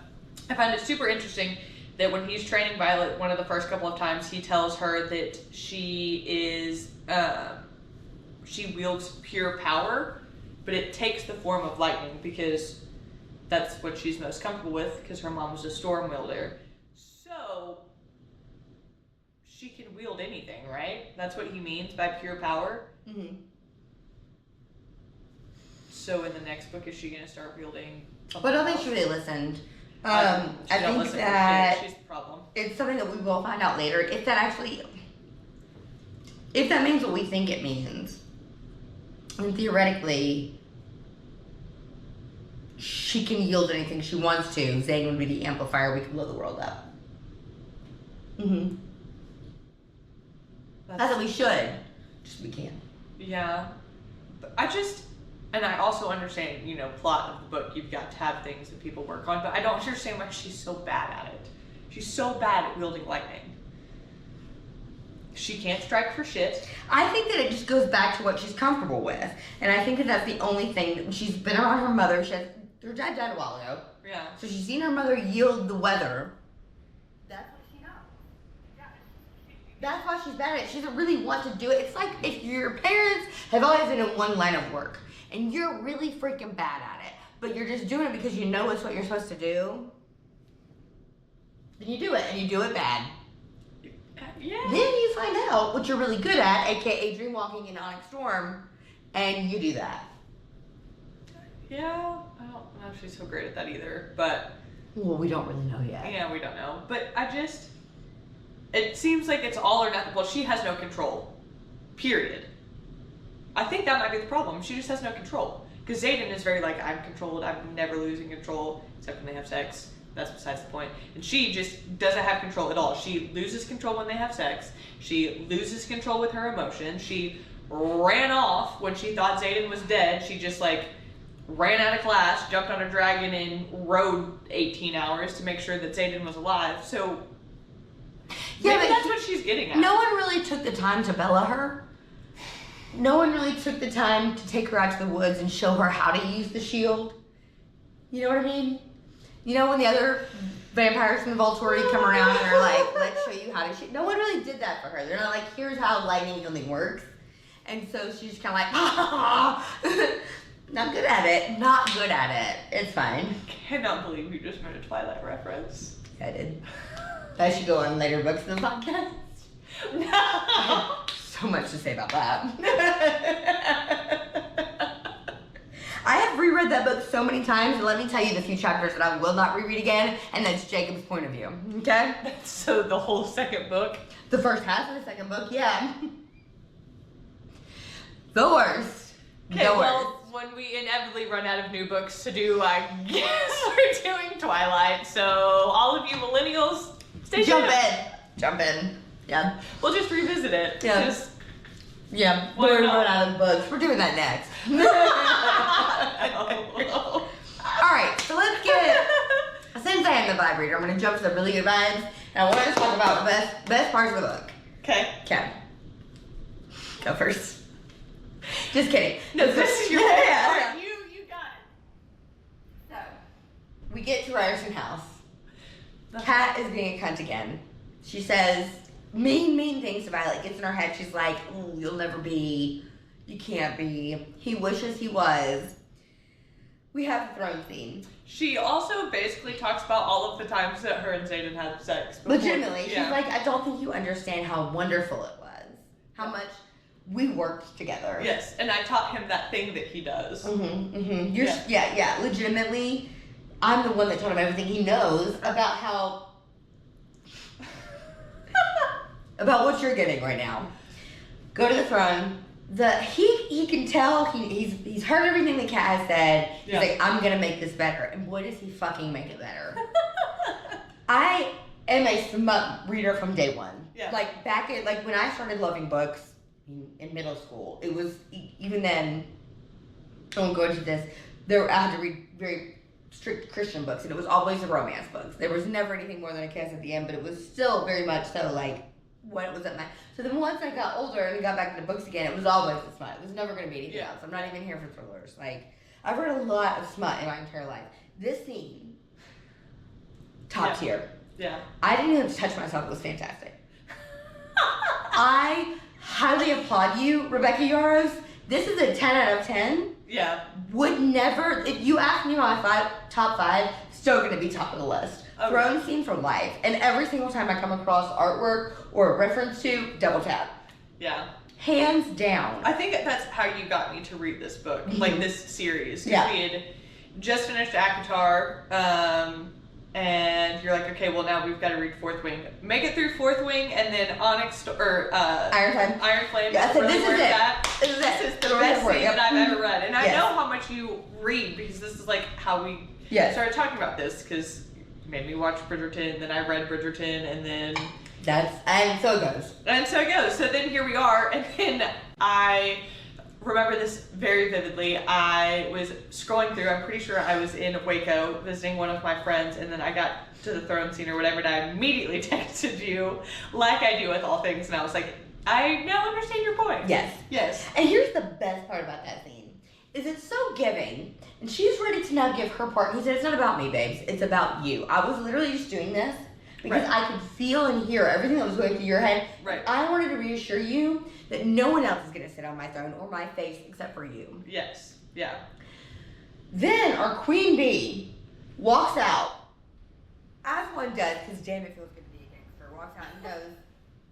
[SPEAKER 1] I find it super interesting that when he's training Violet, one of the first couple of times, he tells her that she is, she wields pure power, but it takes the form of lightning because that's what she's most comfortable with because her mom was a storm wielder. So she can wield anything, right? That's what he means by pure power.
[SPEAKER 2] Mm-hmm.
[SPEAKER 1] So in the next book, is she going to start wielding?
[SPEAKER 2] But I don't think she really listened.
[SPEAKER 1] I
[SPEAKER 2] think that
[SPEAKER 1] she's the problem.
[SPEAKER 2] It's something that we will find out later. If that means what we think it means, and theoretically, she can yield anything she wants to. Zane would be the amplifier. We can blow the world up. Mm-hmm. That's what we should. Just we can.
[SPEAKER 1] Yeah. But I also understand, plot of the book, you've got to have things that people work on, but I don't understand why she's so bad at it. She's so bad at wielding lightning. She can't strike for shit.
[SPEAKER 2] I think that it just goes back to what she's comfortable with. And I think that that's the only thing. She's been around her mother. Her dad died a while ago.
[SPEAKER 1] Yeah.
[SPEAKER 2] So she's seen her mother yield the weather. That's what she knows. That's why she's bad at it. She doesn't really want to do it. It's like if your parents have always been in one line of work and you're really freaking bad at it, but you're just doing it because you know it's what you're supposed to do, then you do it, and you do it bad.
[SPEAKER 1] Yeah.
[SPEAKER 2] Then you find out what you're really good at, aka dreamwalking in Onyx Storm, and you do that.
[SPEAKER 1] Yeah, I don't know if she's so great at that either, but...
[SPEAKER 2] Well, we don't really know yet.
[SPEAKER 1] Yeah, we don't know. But it seems like it's all or nothing. Well, she has no control. Period. I think that might be the problem. She just has no control. Because Xaden is very like, I'm controlled, I'm never losing control, except when they have sex. That's besides the point. And she just doesn't have control at all. She loses control when they have sex. She loses control with her emotions. She ran off when she thought Xaden was dead. She just ran out of class, jumped on a dragon, and rode 18 hours to make sure that Xaden was alive. So maybe that's what she's getting at.
[SPEAKER 2] No one really took the time to Bella her. No one really took the time to take her out to the woods and show her how to use the shield. You know what I mean? You know when the other vampires from the Volturi come around and are like, let's show you how to shoot. No one really did that for her. They're not like, here's how lightning wielding works. And so she's kind of like, not good at it. Not good at it. It's fine.
[SPEAKER 1] I cannot believe you just made a Twilight reference.
[SPEAKER 2] Yeah, I did. I should go on later books in the podcast.
[SPEAKER 1] No.
[SPEAKER 2] So much to say about that. I have reread that book so many times, and let me tell you the few chapters that I will not reread again, and that's Jacob's point of view. Okay?
[SPEAKER 1] So the whole second book?
[SPEAKER 2] The first half of the second book, yeah. The worst.
[SPEAKER 1] Okay, well, when we inevitably run out of new books to do, I guess we're doing Twilight. So all of you millennials, stay tuned.
[SPEAKER 2] Jump in. Yeah.
[SPEAKER 1] We'll just revisit it.
[SPEAKER 2] Yeah. Yeah. We're run out of books. We're doing that next. Alright, so let's get, since I am the vibe reader, I'm going to jump to the really good vibes, and I want to talk about the best parts of the book.
[SPEAKER 1] Okay.
[SPEAKER 2] Okay. Go first. Just kidding.
[SPEAKER 1] No, this is your
[SPEAKER 2] yeah.
[SPEAKER 1] You got it.
[SPEAKER 2] So, we get to Ryerson House. Kat is being a cunt again. She says mean things to Violet. Gets in her head. She's like, ooh, you'll never be. You can't be. He wishes he was. We have the throne scene.
[SPEAKER 1] She also basically talks about all of the times that her and Xaden had sex before.
[SPEAKER 2] Legitimately. She's like, I don't think you understand how wonderful it was. How much we worked together.
[SPEAKER 1] Yes, and I taught him that thing that he does.
[SPEAKER 2] Yeah. Legitimately, I'm the one that taught him everything he knows about how about what you're getting right now. Go to the throne. He can tell he's heard everything the cat has said. He's like, I'm gonna make this better. And boy, does he fucking make it better. I am a smut reader from day one.
[SPEAKER 1] Yeah.
[SPEAKER 2] Like back in when I started loving books in middle school, it was even then. I won't go into this. I had to read very strict Christian books, and it was always the romance books. There was never anything more than a kiss at the end, but it was still very much so like. What was that? So then once I got older and got back into books again, it was always the smut. It was never going to be anything else. I'm not even here for thrillers. Like, I've read a lot of smut in my entire life. This scene, top tier.
[SPEAKER 1] Yeah.
[SPEAKER 2] I didn't even touch myself. It was fantastic. I highly applaud you, Rebecca Yarros. This is a 10 out of 10.
[SPEAKER 1] Yeah.
[SPEAKER 2] Would never, if you ask me my top 5, still going to be top of the list.
[SPEAKER 1] Okay.
[SPEAKER 2] Throne scene for life. And every single time I come across artwork or a reference to, double tap.
[SPEAKER 1] Yeah.
[SPEAKER 2] Hands down.
[SPEAKER 1] I think that's how you got me to read this book, like this series.
[SPEAKER 2] Yeah.
[SPEAKER 1] We had just finished ACOTAR, and you're like, okay, well now we've got to read Fourth Wing. Make it through Fourth Wing, and then Onyx, or
[SPEAKER 2] Iron Flame.
[SPEAKER 1] Iron Flame.
[SPEAKER 2] Yeah, so
[SPEAKER 1] really
[SPEAKER 2] this is
[SPEAKER 1] where
[SPEAKER 2] it.
[SPEAKER 1] it's at.
[SPEAKER 2] This is
[SPEAKER 1] This
[SPEAKER 2] it.
[SPEAKER 1] is the best scene that I've ever read. And I
[SPEAKER 2] Yes.
[SPEAKER 1] know how much you read, because this is like how we started talking about this, because you made me watch Bridgerton, then I read Bridgerton, and then...
[SPEAKER 2] And so it goes.
[SPEAKER 1] And so it goes. So then here we are, and then I remember this very vividly. I was scrolling through, I'm pretty sure I was in Waco visiting one of my friends, and then I got to the throne scene or whatever, and I immediately texted you, like I do with all things, and I was like, I now understand your point.
[SPEAKER 2] Yes.
[SPEAKER 1] Yes.
[SPEAKER 2] And here's the best part about that scene. Is it's so giving, and she's ready to now give her part. He said, it's not about me, babes. It's about you. I was literally just doing this because I could feel and hear everything that was going through your head.
[SPEAKER 1] Right.
[SPEAKER 2] I wanted to reassure you that no one else is going to sit on my throne or my face except for you.
[SPEAKER 1] Yes. Yeah.
[SPEAKER 2] Then our queen bee walks out, as one does, because damn it feels good to be a gangster. Walks out and goes,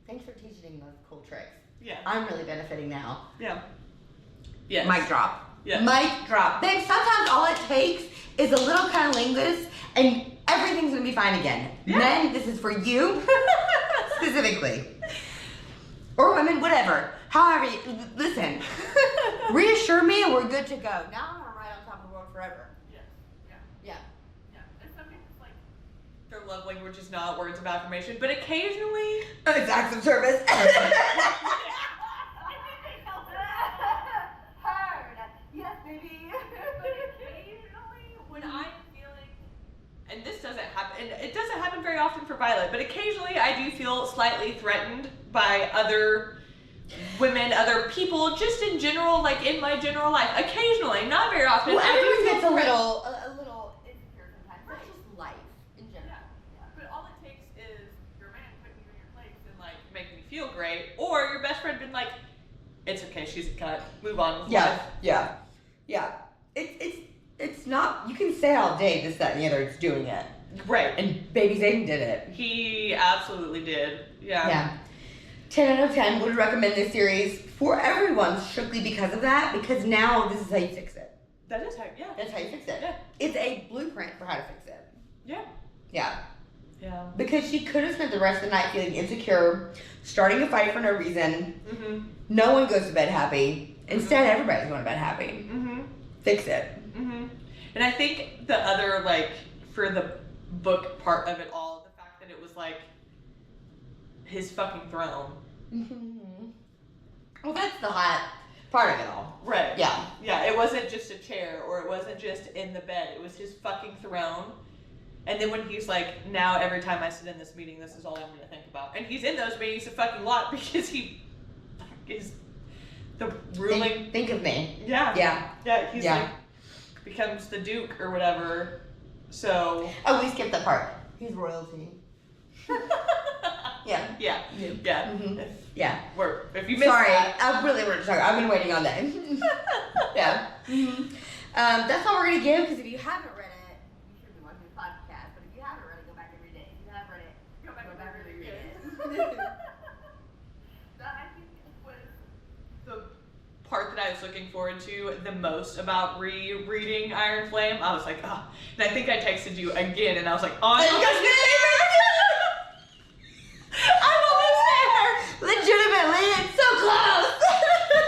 [SPEAKER 2] thanks for teaching those cool tricks.
[SPEAKER 1] Yeah.
[SPEAKER 2] I'm really benefiting now.
[SPEAKER 1] Yeah. Yes.
[SPEAKER 2] Mic drop.
[SPEAKER 1] Yeah.
[SPEAKER 2] Mic drop. Babe, sometimes all it takes is a little cunnilingus and everything's gonna be fine again.
[SPEAKER 1] Yeah.
[SPEAKER 2] Men, this is for you specifically. Or women, whatever. However, listen. Reassure me and we're good to go. Now I'm gonna ride on top of the world forever. Yeah.
[SPEAKER 1] And some people, like, their love language is not words of affirmation, but occasionally...
[SPEAKER 2] It's acts of service. Yes, baby.
[SPEAKER 1] But occasionally, when I'm feeling, and this doesn't happen, and it doesn't happen very often for Violet, but occasionally I do feel slightly threatened by other women, other people, just in general, like in my general life. Occasionally, not very often.
[SPEAKER 2] Well,
[SPEAKER 1] I do
[SPEAKER 2] everyone
[SPEAKER 1] feel
[SPEAKER 2] gets a
[SPEAKER 1] threatened.
[SPEAKER 2] little insecure sometimes. That's just life in general.
[SPEAKER 1] But all it takes is your man putting you in your place and like making me feel great, or your best friend being like, it's okay, she's a cut, move on with life.
[SPEAKER 2] Yeah. It's not, you can say all day this, that, and the other, it's doing it.
[SPEAKER 1] Right.
[SPEAKER 2] And baby Zayden did it.
[SPEAKER 1] He absolutely did. Yeah.
[SPEAKER 2] 10 out of 10 would recommend this series for everyone strictly because of that, because now this is how you fix it.
[SPEAKER 1] That is how,
[SPEAKER 2] That's how you fix it.
[SPEAKER 1] Yeah.
[SPEAKER 2] It's a blueprint for how to fix it.
[SPEAKER 1] Yeah.
[SPEAKER 2] Yeah. Because she could have spent the rest of the night feeling insecure, starting a fight for no reason.
[SPEAKER 1] Mm-hmm.
[SPEAKER 2] No one goes to bed happy. Instead, everybody's going to bed happy.
[SPEAKER 1] Mm-hmm.
[SPEAKER 2] Fix it.
[SPEAKER 1] Mm-hmm. And I think the other, like, for the book part of it all, the fact that it was, like, his fucking throne.
[SPEAKER 2] Mm-hmm. Well, that's the hot part of it all.
[SPEAKER 1] Right.
[SPEAKER 2] Yeah.
[SPEAKER 1] Yeah, it wasn't just a chair, or it wasn't just in the bed. It was his fucking throne. And then when he's like, now every time I sit in this meeting, this is all I'm going to think about. And he's in those meetings a fucking lot because he is the ruling.
[SPEAKER 2] Think of me.
[SPEAKER 1] Yeah. He's like, becomes the Duke or whatever. So.
[SPEAKER 2] Oh, we skipped that part. He's royalty. Yeah.
[SPEAKER 1] Mm-hmm. If you missed that.
[SPEAKER 2] I really wanted to talk. I've been waiting on that. Yeah. Mm-hmm. That's all we're going to give, because if you haven't read it, you should be watching the podcast. But if you haven't read it, go back and read it. If you have read it, go back and read it.
[SPEAKER 1] That I think was the I was looking forward to the most about rereading Iron Flame. I was like, oh. And I think I texted you again, and I was like, oh, I'm almost there.
[SPEAKER 2] Legitimately, it's so close.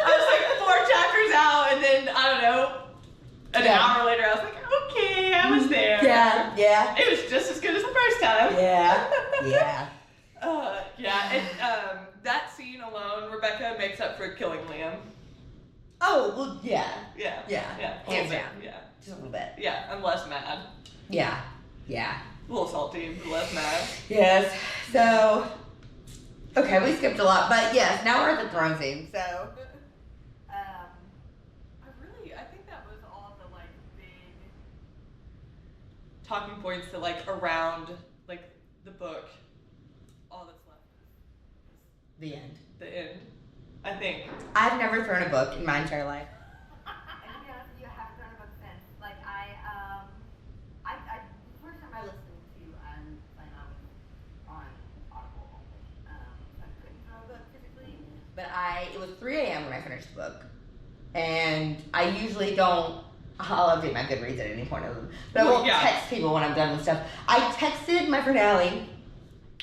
[SPEAKER 1] I was like 4 chapters out, and then, I don't know, an hour later, I was like, okay, I was there.
[SPEAKER 2] Yeah.
[SPEAKER 1] It was just as good as the first time.
[SPEAKER 2] Yeah.
[SPEAKER 1] That scene alone, Rebecca makes up for killing Liam.
[SPEAKER 2] Oh, well, yeah.
[SPEAKER 1] Yeah.
[SPEAKER 2] Hands down.
[SPEAKER 1] Yeah.
[SPEAKER 2] Just a little bit.
[SPEAKER 1] Yeah, I'm less mad.
[SPEAKER 2] Yeah.
[SPEAKER 1] A little salty, but less mad.
[SPEAKER 2] Yes. So, okay, we skipped a lot, but yes, now we're at the throne scene, so.
[SPEAKER 1] I think that was all the, like, big talking points that, like, around, like, the book. All that's left is
[SPEAKER 2] The end.
[SPEAKER 1] the end, I think.
[SPEAKER 2] I've never thrown a book in my entire life.
[SPEAKER 3] And to be honest with you, I haven't thrown a book since. Like, the first time I listened to Sign On was on Audible only. So I couldn't throw a book physically.
[SPEAKER 2] But it was 3 a.m. when I finished the book. And I usually don't, I'll update my Goodreads at any point of them. But I won't text people when I'm done with stuff. I texted my friend Allie,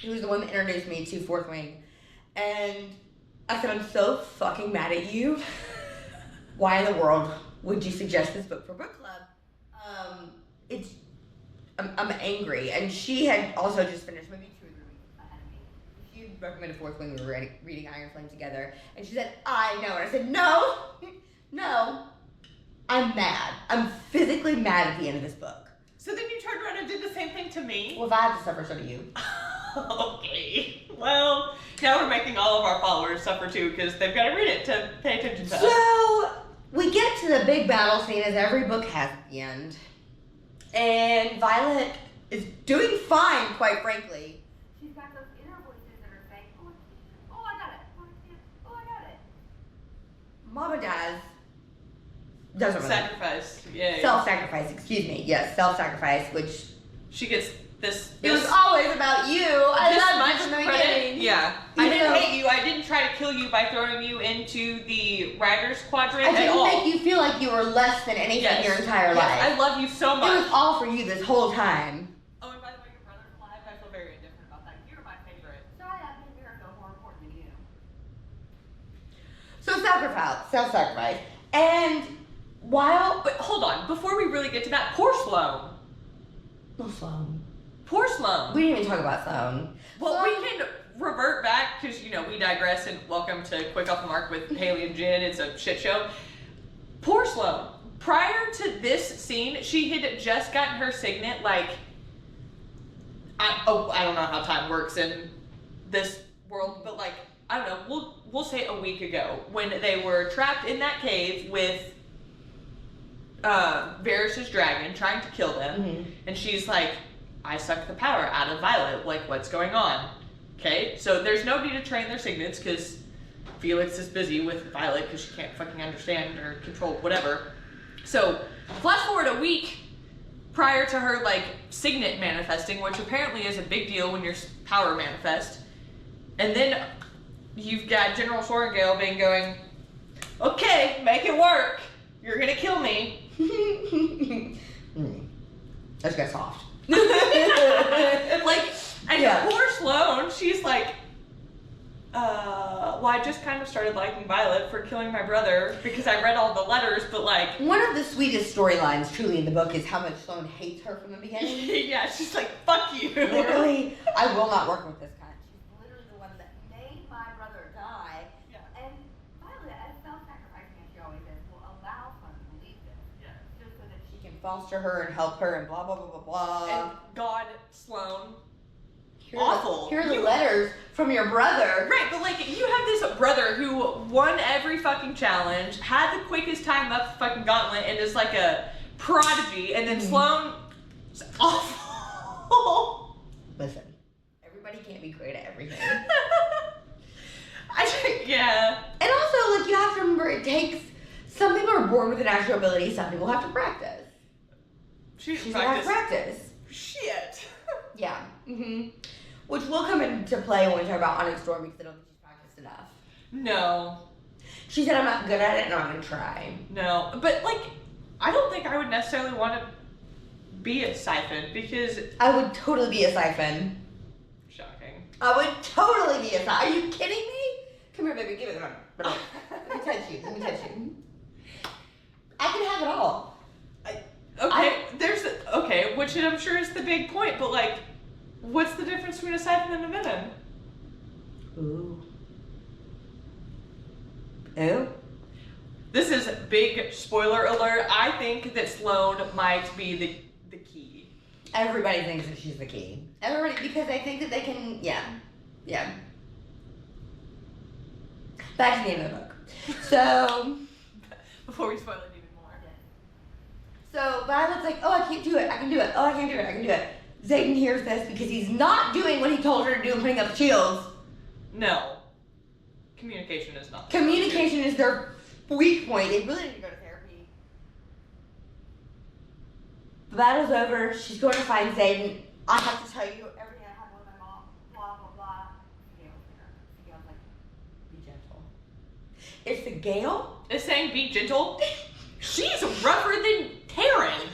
[SPEAKER 2] who was the one that introduced me to Fourth Wing. And I said, I'm so fucking mad at you. Why in the world would you suggest this book for book club? I'm angry. And she had also just finished maybe 2 or 3 weeks ahead of me. She had recommended Fourth Wing. We were reading Iron Flame together. And she said, I know. And I said, no, I'm mad. I'm physically mad at the end of this book.
[SPEAKER 1] So then you turned around and did the same thing to me?
[SPEAKER 2] Well, if I have to suffer, so do you.
[SPEAKER 1] Okay. Well, now we're making all of our followers suffer too, because they've got to read it to pay attention to us.
[SPEAKER 2] So, we get to the big battle scene, as every book has at the end. And Violet is doing fine, quite frankly.
[SPEAKER 3] She's got those inner voices that are saying, oh, I got it. Oh, I can't. Oh, I got it.
[SPEAKER 2] Mama doesn't really.
[SPEAKER 1] Sacrifice. Yeah.
[SPEAKER 2] Self-sacrifice, excuse me. Yes, self-sacrifice, which...
[SPEAKER 1] She gets this.
[SPEAKER 2] It was always about you. I
[SPEAKER 1] this
[SPEAKER 2] loved
[SPEAKER 1] much
[SPEAKER 2] you from the
[SPEAKER 1] credit.
[SPEAKER 2] beginning.
[SPEAKER 1] Yeah. I
[SPEAKER 2] Even
[SPEAKER 1] didn't
[SPEAKER 2] though-
[SPEAKER 1] hate you. I didn't try to kill you by throwing you into the writer's quadrant
[SPEAKER 2] I
[SPEAKER 1] at
[SPEAKER 2] didn't
[SPEAKER 1] all.
[SPEAKER 2] make you feel like you were less than anything your entire life.
[SPEAKER 1] I love you so
[SPEAKER 2] It was
[SPEAKER 1] much.
[SPEAKER 2] all for you this whole time.
[SPEAKER 1] Oh, and by the way, your brother's alive. I feel very indifferent about that. You're my favorite.
[SPEAKER 3] Sorry, that made me feel more important than you.
[SPEAKER 2] So self-sacrifice. And
[SPEAKER 1] But hold on. Before we really get to that, poor Sloane.
[SPEAKER 2] No, Sloane.
[SPEAKER 1] Poor Sloane.
[SPEAKER 2] We didn't even talk about Sloane.
[SPEAKER 1] Well, we can revert back because, we digress, and welcome to Quick Off the Mark with Hayley and Jenn. It's a shit show. Poor Sloane. Prior to this scene, she had just gotten her signet, like, I don't know how time works in this world, but, like, I don't know, we'll say a week ago, when they were trapped in that cave with Varys' dragon trying to kill them, and she's like, I sucked the power out of Violet, like, what's going on? Okay, so there's no need to train their signets, because Felix is busy with Violet, because she can't fucking understand or control whatever. So, flash forward a week prior to her, like, signet manifesting, which apparently is a big deal when your power manifests, and then you've got General Sorengale being going, okay, make it work, you're gonna kill me.
[SPEAKER 2] Let's get soft.
[SPEAKER 1] Like, and poor Sloane, she's like, well, I just kind of started liking Violet for killing my brother because I read all the letters, but like...
[SPEAKER 2] One of the sweetest storylines truly in the book is how much Sloane hates her from the beginning.
[SPEAKER 1] Yeah, she's like, fuck you.
[SPEAKER 2] Literally, I will not work with this kind. She's literally the one that made my brother die.
[SPEAKER 1] Yeah.
[SPEAKER 3] And Violet, as self-sacrificing as she always is, will allow someone to believe this.
[SPEAKER 1] Yeah.
[SPEAKER 3] Just so that
[SPEAKER 2] She can foster her and help her and blah, blah, blah, blah, blah.
[SPEAKER 1] And God, Sloane,
[SPEAKER 2] Here
[SPEAKER 1] awful.
[SPEAKER 2] Here are the letters from your brother.
[SPEAKER 1] Right, but like, you have this brother who won every fucking challenge, had the quickest time up the fucking gauntlet, and is like a prodigy, and then Sloane is awful.
[SPEAKER 2] Listen, everybody can't be great at everything.
[SPEAKER 1] I think, yeah.
[SPEAKER 2] And also, like, you have to remember, it takes, some people are born with a natural ability, some people have to practice.
[SPEAKER 1] She's
[SPEAKER 2] gonna have to practice.
[SPEAKER 1] Shit.
[SPEAKER 2] Yeah. Which will come into play when we talk about Onyx Storm, because I don't think she's practiced enough.
[SPEAKER 1] No.
[SPEAKER 2] She said, I'm not good at it and I'm going to try.
[SPEAKER 1] No, but like, I don't think I would necessarily want to be a siphon because...
[SPEAKER 2] I would totally be a siphon.
[SPEAKER 1] Shocking.
[SPEAKER 2] I would totally be a siphon. Are you kidding me? Come here, baby. Give it to me. Let me touch you. Let me touch you. I can have it all.
[SPEAKER 1] Okay, which I'm sure is the big point, but like, what's the difference between a siphon and a venom?
[SPEAKER 2] Ooh. Ooh?
[SPEAKER 1] This is big spoiler alert. I think that Sloane might be the key.
[SPEAKER 2] Everybody thinks that she's the key. Everybody, because they think that they can, yeah. Back to the end of the book. So...
[SPEAKER 1] Before we spoil it even more.
[SPEAKER 2] So Violet's like, oh, I can't do it. I can do it. Oh, I can't do it. I can do it. Zayden hears this because he's not doing what he told her to do and putting up shields.
[SPEAKER 1] No. Communication is not.
[SPEAKER 2] Communication is their weak point. They really need to go to therapy. The battle's over. She's going to find Zayden. I have to tell you everything I happened with my mom. Blah, blah, blah. Gail's there. Gail's like, be gentle. It's the Gail?
[SPEAKER 1] Is saying be gentle? She's rougher than Taryn.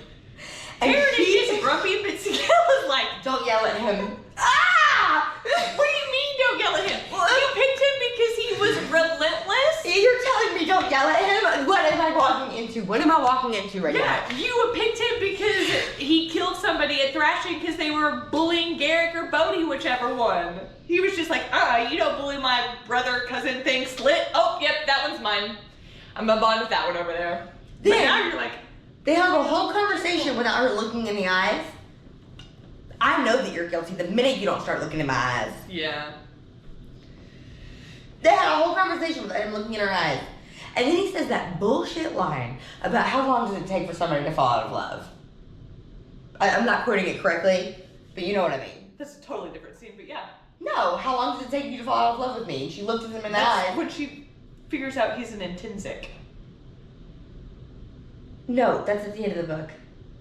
[SPEAKER 2] And
[SPEAKER 1] Taryn is just grumpy, but Gail is like,
[SPEAKER 2] don't yell at him.
[SPEAKER 1] ah! What do you mean don't yell at him? You picked him because he was relentless?
[SPEAKER 2] You're telling me don't yell at him? What am I walking into? What am I walking into right now?
[SPEAKER 1] Yeah, you picked him because he killed somebody at thrashing because they were bullying Garrick or Bodhi, whichever one. He was just like, you don't bully my brother, cousin thing, Slit. Oh, yep, that one's mine. I'm gonna bond with that one over there. But now you're like...
[SPEAKER 2] They have a whole conversation without her looking in the eyes. I know that you're guilty the minute you don't start looking in my eyes.
[SPEAKER 1] Yeah.
[SPEAKER 2] They had a whole conversation without him looking in her eyes. And then he says that bullshit line about how long does it take for somebody to fall out of love. I'm not quoting it correctly, but you know what I mean.
[SPEAKER 1] That's a totally different scene, but yeah.
[SPEAKER 2] No, how long does it take you to fall out of love with me? And she looked at him in the
[SPEAKER 1] That's
[SPEAKER 2] eyes.
[SPEAKER 1] when she figures out he's an intrinsic.
[SPEAKER 2] No, that's at the end of the book.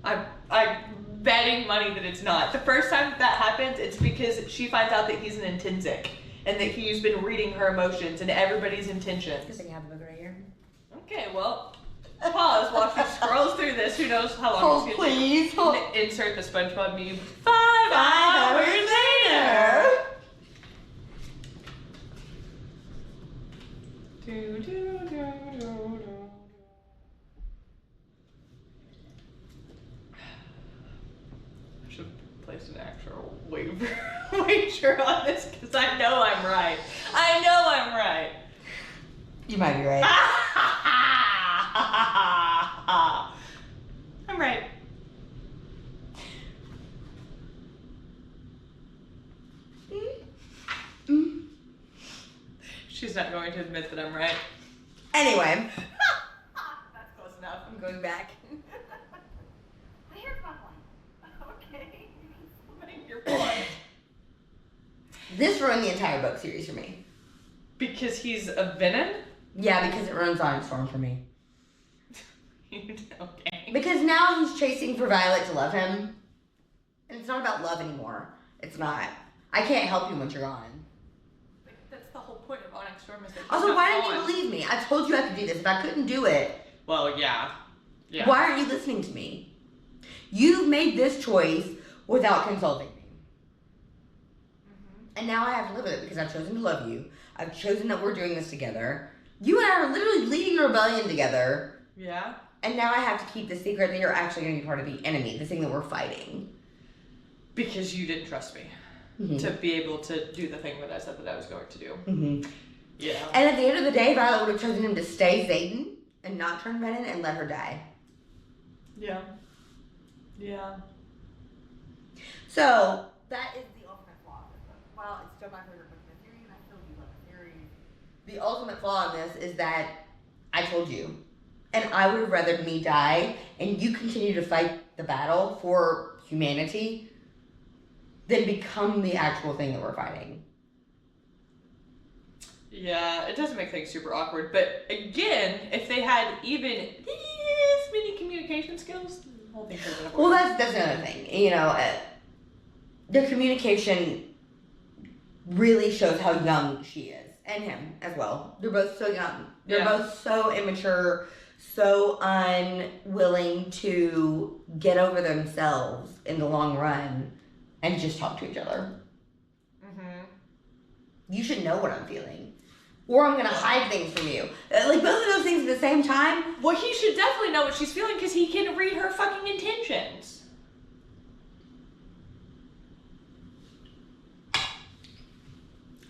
[SPEAKER 1] I'm betting money that it's not. The first time that happens, it's because she finds out that he's an intrinsic and that he's been reading her emotions and everybody's intentions.
[SPEAKER 2] I guess I can have the book right here.
[SPEAKER 1] Okay, well, pause while she scrolls through this. Who knows how long
[SPEAKER 2] Oh,
[SPEAKER 1] it's going to
[SPEAKER 2] please.
[SPEAKER 1] take. Insert the SpongeBob meme. 5 hours later. I should place an actual wager on this because I know I'm right. I know I'm right.
[SPEAKER 2] You might be right.
[SPEAKER 1] I'm right. She's not going to admit that I'm right.
[SPEAKER 2] Anyway.
[SPEAKER 1] That's close enough.
[SPEAKER 2] I'm going back.
[SPEAKER 3] Here's my point. Okay.
[SPEAKER 1] Make your point.
[SPEAKER 2] This ruined the entire book series for me.
[SPEAKER 1] Because he's a villain?
[SPEAKER 2] Yeah, because it ruins Sonic Storm for me.
[SPEAKER 1] Okay.
[SPEAKER 2] Because now he's chasing for Violet to love him. And it's not about love anymore. It's not. I can't help you once you're gone.
[SPEAKER 1] That's the whole point of Onyx Storm is that he's
[SPEAKER 2] Also,
[SPEAKER 1] not
[SPEAKER 2] why didn't
[SPEAKER 1] gone.
[SPEAKER 2] you believe me? I told you I could do this. If I couldn't do it,
[SPEAKER 1] Well, yeah. Yeah.
[SPEAKER 2] why aren't you listening to me? You've made this choice without consulting me. And now I have to live with it because I've chosen to love you. I've chosen that we're doing this together. You and I are literally leading a rebellion together.
[SPEAKER 1] Yeah?
[SPEAKER 2] And now I have to keep the secret that you're actually going to be part of the enemy, the thing that we're fighting.
[SPEAKER 1] Because you didn't trust me to be able to do the thing that I said that I was going to do.
[SPEAKER 2] Mm-hmm.
[SPEAKER 1] Yeah.
[SPEAKER 2] And at the end of the day, Violet would have chosen him to stay Zayden and not turn venom and let her die.
[SPEAKER 1] Yeah. Yeah.
[SPEAKER 2] So,
[SPEAKER 3] That is the ultimate flaw of this book. While it's still my favorite book in the series, and I still do love the series.
[SPEAKER 2] the ultimate flaw in this is that I told you. And I would have rather me die and you continue to fight the battle for humanity than become the actual thing that we're fighting.
[SPEAKER 1] Yeah, it doesn't make things super awkward. But again, if they had even this many communication skills, the whole thing could have been
[SPEAKER 2] Well,
[SPEAKER 1] avoided.
[SPEAKER 2] that's another thing. You know, their communication really shows how young she is. And him as well. They're both so young. They're
[SPEAKER 1] Yeah.
[SPEAKER 2] both so immature, so unwilling to get over themselves in the long run and just talk to each other.
[SPEAKER 1] Mm-hmm.
[SPEAKER 2] You should know what I'm feeling. Or I'm going to hide things from you. Like, both of those things at the same time.
[SPEAKER 1] Well, he should definitely know what she's feeling because he can read her fucking intentions.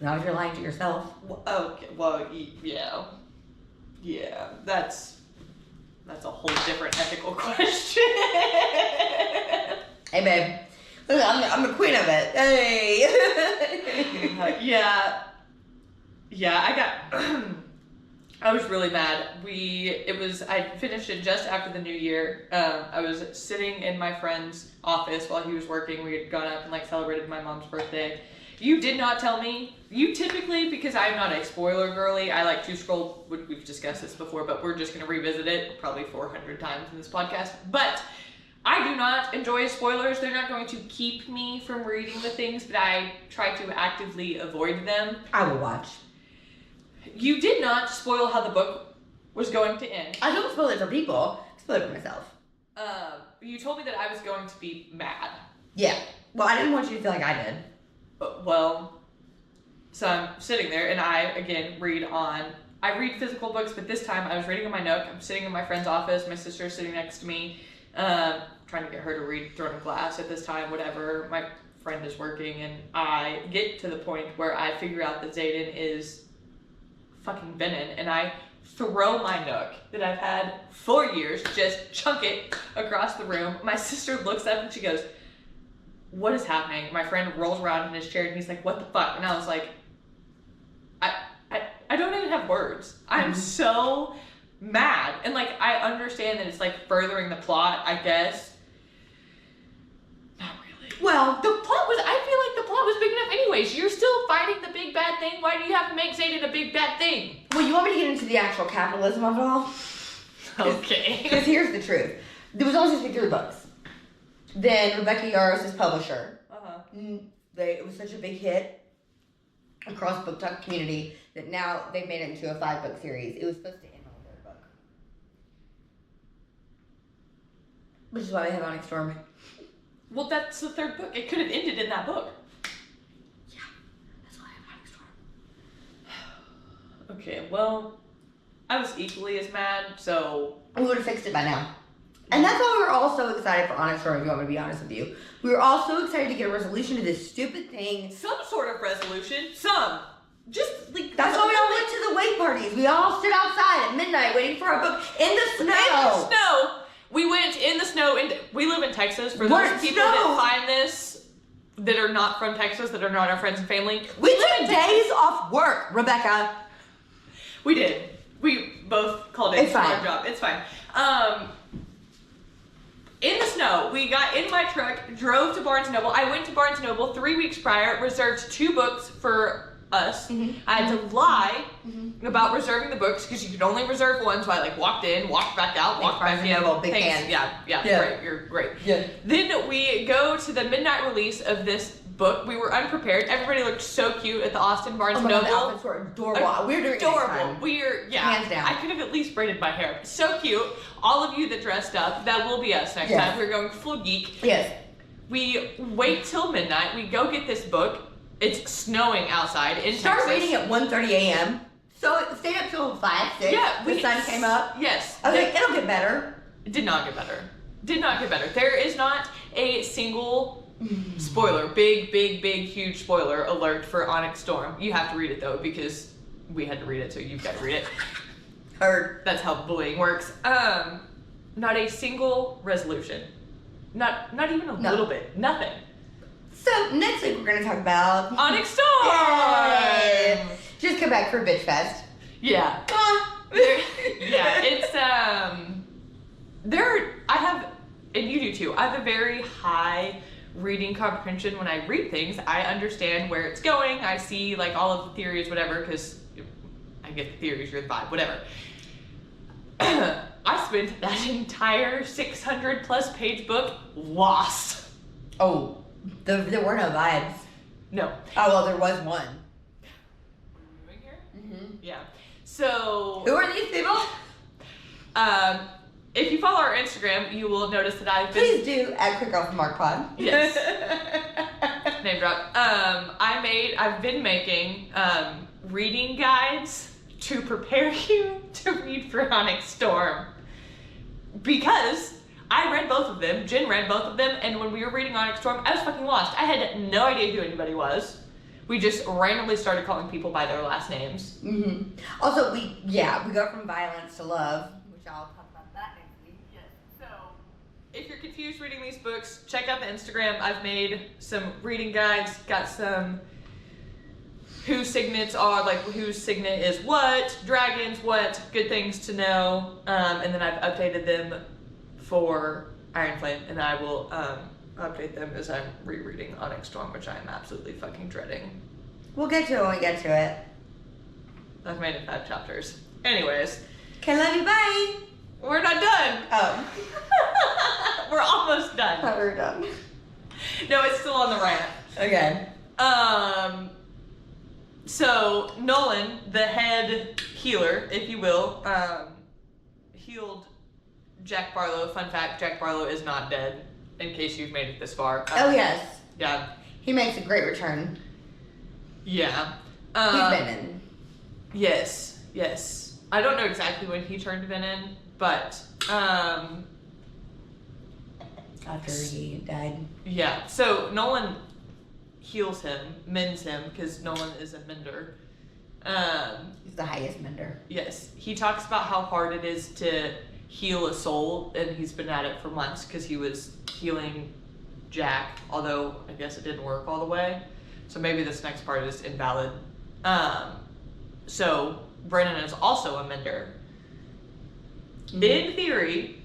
[SPEAKER 2] Not if you're lying to yourself.
[SPEAKER 1] Okay, well, yeah. Yeah, that's a whole different ethical question.
[SPEAKER 2] Hey, babe. Look, I'm the queen of it. Hey.
[SPEAKER 1] Yeah, I got. I was really mad. I finished it just after the new year. I was sitting in my friend's office while he was working. We had gone up and celebrated my mom's birthday. You did not tell me. You typically, because I'm not a spoiler girly, I like to scroll. We've discussed this before, but we're just going to revisit it probably 400 times in this podcast. But I do not enjoy spoilers. They're not going to keep me from reading the things, but I try to actively avoid them.
[SPEAKER 2] I will watch.
[SPEAKER 1] You did not spoil how the book was going to end.
[SPEAKER 2] I don't spoil it for people. I spoil it for myself.
[SPEAKER 1] You told me that I was going to be mad.
[SPEAKER 2] Yeah. Well, I didn't want you to feel like I did.
[SPEAKER 1] Well, so I'm sitting there and I, again, I read physical books, but this time I was reading in my Nook. I'm sitting in my friend's office. My sister's sitting next to me, trying to get her to read Throne of Glass at this time, whatever. My friend is working and I get to the point where I figure out that Xaden is fucking Venom and I throw my Nook that I've had for years, just chunk it across the room. My sister looks up and she goes, "What is happening?" My friend rolls around in his chair and he's like, "What the fuck?" And I was like, I don't even have words. I'm so mad. And I understand that it's furthering the plot, I guess. Not really.
[SPEAKER 2] Well,
[SPEAKER 1] I feel like the plot was big enough anyways. You're still fighting the big bad thing. Why do you have to make Xaden a big bad thing?
[SPEAKER 2] well, you want me to get into the actual capitalism of it all?
[SPEAKER 1] Okay.
[SPEAKER 2] Because here's the truth. There was only supposed to be 3 books. Then Rebecca Yarros' publisher. It was such a big hit across the book talk community that now they've made it into a 5-book series. It was supposed to end on the 3rd book. Which is why we have Onyx Storm.
[SPEAKER 1] Well, that's the 3rd book. It could have ended in that book.
[SPEAKER 2] Yeah, that's why I have Onyx Storm.
[SPEAKER 1] Okay, well, I was equally as mad, so...
[SPEAKER 2] We would have fixed it by now. And that's why we were all so excited for Onyx Storm, if you want me to be honest with you. We were all so excited to get a resolution to this stupid thing.
[SPEAKER 1] Some sort of resolution. Some. Just,
[SPEAKER 2] That's why we all went to the wait parties. We all stood outside at midnight waiting for our book in the snow.
[SPEAKER 1] In the snow. We went in the snow. We live in Texas. For those people that find this, that are not from Texas, that are not our friends and family.
[SPEAKER 2] We took days off work, Rebecca.
[SPEAKER 1] We did. We both called it our job. It's fine. In the snow, we got in my truck, drove to Barnes & Noble. I went to Barnes & Noble 3 weeks prior, reserved 2 books for us. I had to lie about reserving the books because you could only reserve one. So I walked in, walked back out, walked back in.
[SPEAKER 2] Big
[SPEAKER 1] Thanks.
[SPEAKER 2] fan.
[SPEAKER 1] Yeah, great. You're great.
[SPEAKER 2] Yeah.
[SPEAKER 1] Then we go to the midnight release of this book. We were unprepared. Everybody looked so cute at the Austin Barnes & Noble.
[SPEAKER 2] The outfits were adorable. We're doing
[SPEAKER 1] adorable. Hands
[SPEAKER 2] down.
[SPEAKER 1] I could have at least braided my hair. So cute. All of you that dressed up, that will be us next time. We're going full geek.
[SPEAKER 2] Yes.
[SPEAKER 1] We wait till midnight. We go get this book. It's snowing outside in Texas.
[SPEAKER 2] Start reading at 1:30 a.m. So it stayed up till 5, 6.
[SPEAKER 1] Yeah.
[SPEAKER 2] The sun came up.
[SPEAKER 1] Yes.
[SPEAKER 2] I was like, it'll get better.
[SPEAKER 1] It did not get better. Did not get better. There is not a single spoiler, big, huge spoiler alert for Onyx Storm. You have to read it though because we had to read it, so you've got to read it.
[SPEAKER 2] Heard.
[SPEAKER 1] That's how bullying works. Not a single resolution. Not even a little bit. Nothing.
[SPEAKER 2] So next week we're gonna talk about
[SPEAKER 1] Onyx Storm.
[SPEAKER 2] Yay! Just come back for a bitch fest.
[SPEAKER 1] Yeah. Yeah. It's I have, and you do too. I have a very high reading comprehension when I read things. I understand where it's going. I see all of the theories, whatever, because I get the theories, you're the vibe, whatever. I spent that entire 600 plus page book lost.
[SPEAKER 2] Oh, there were no vibes.
[SPEAKER 1] No.
[SPEAKER 2] Oh, well, there was one.
[SPEAKER 1] Moving here?
[SPEAKER 2] Mm-hmm.
[SPEAKER 1] Yeah. So.
[SPEAKER 2] Who are these people?
[SPEAKER 1] If you follow our Instagram, you will notice that I've been.
[SPEAKER 2] Please do at Quick Off the Mark Pod.
[SPEAKER 1] Yes. Name drop. I've been making reading guides to prepare you to read for Onyx Storm. Because I read both of them, Jen read both of them, and when we were reading Onyx Storm, I was fucking lost. I had no idea who anybody was. We just randomly started calling people by their last names.
[SPEAKER 2] Mm-hmm. Also, we go from violence to love, which I'll talk about that next week.
[SPEAKER 3] Yes. So,
[SPEAKER 1] If you're confused reading these books, check out the Instagram. I've made some reading guides, got some whose signets are, like whose signet is what, dragons, what, good things to know, and then I've updated them for Iron Flame, and I will update them as I'm rereading Onyx Storm, which I am absolutely fucking dreading.
[SPEAKER 2] We'll get to it when we get to it.
[SPEAKER 1] I've made it 5 chapters. Anyways,
[SPEAKER 2] Okay, love you, bye.
[SPEAKER 1] we're not done.
[SPEAKER 2] Oh.
[SPEAKER 1] We're almost done.
[SPEAKER 2] Thought we were done.
[SPEAKER 1] No, it's still on the rant.
[SPEAKER 2] Okay.
[SPEAKER 1] So Nolan, the head healer, if you will, healed Jack Barlow. Fun fact, Jack Barlow is not dead, in case you've made it this far.
[SPEAKER 2] Oh, yes.
[SPEAKER 1] Yeah.
[SPEAKER 2] He makes a great return.
[SPEAKER 1] Yeah.
[SPEAKER 2] He's Venom.
[SPEAKER 1] Yes, yes. I don't know exactly when he turned Venom, but,
[SPEAKER 2] After he died.
[SPEAKER 1] yeah. So Nolan heals him, mends him, because Nolan is a mender.
[SPEAKER 2] He's the highest mender.
[SPEAKER 1] Yes, he talks about how hard it is to heal a soul, and he's been at it for months because he was healing Jack, although I guess it didn't work all the way. So maybe this next part is invalid. So Brennan is also a mender.
[SPEAKER 2] Mm-hmm.
[SPEAKER 1] In theory,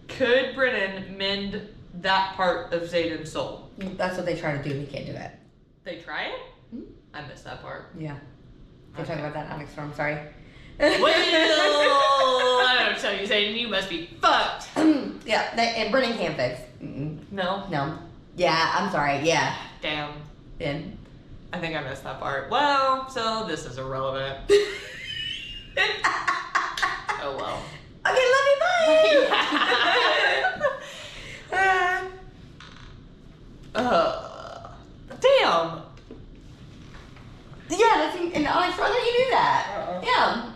[SPEAKER 1] could Brennan mend that part of Zayden's soul?
[SPEAKER 2] That's what they try to do. He can't do it.
[SPEAKER 1] They try it?
[SPEAKER 2] Hmm?
[SPEAKER 1] I missed that part.
[SPEAKER 2] Yeah. They
[SPEAKER 1] Okay.
[SPEAKER 2] talk about that in Onyx Storm, sorry.
[SPEAKER 1] Well, I don't tell you, Zayden, you must be fucked.
[SPEAKER 2] Yeah, and Brennan can't fix. Mm-mm.
[SPEAKER 1] No?
[SPEAKER 2] No. Yeah, I'm sorry. Yeah.
[SPEAKER 1] Damn.
[SPEAKER 2] Ben.
[SPEAKER 1] I think I missed that part. Well, so this is irrelevant. Oh well.
[SPEAKER 2] Okay, love you, bye.
[SPEAKER 1] Damn.
[SPEAKER 2] Yeah, that's in Onyx Storm. He knew that.
[SPEAKER 1] Uh-uh.
[SPEAKER 2] Yeah.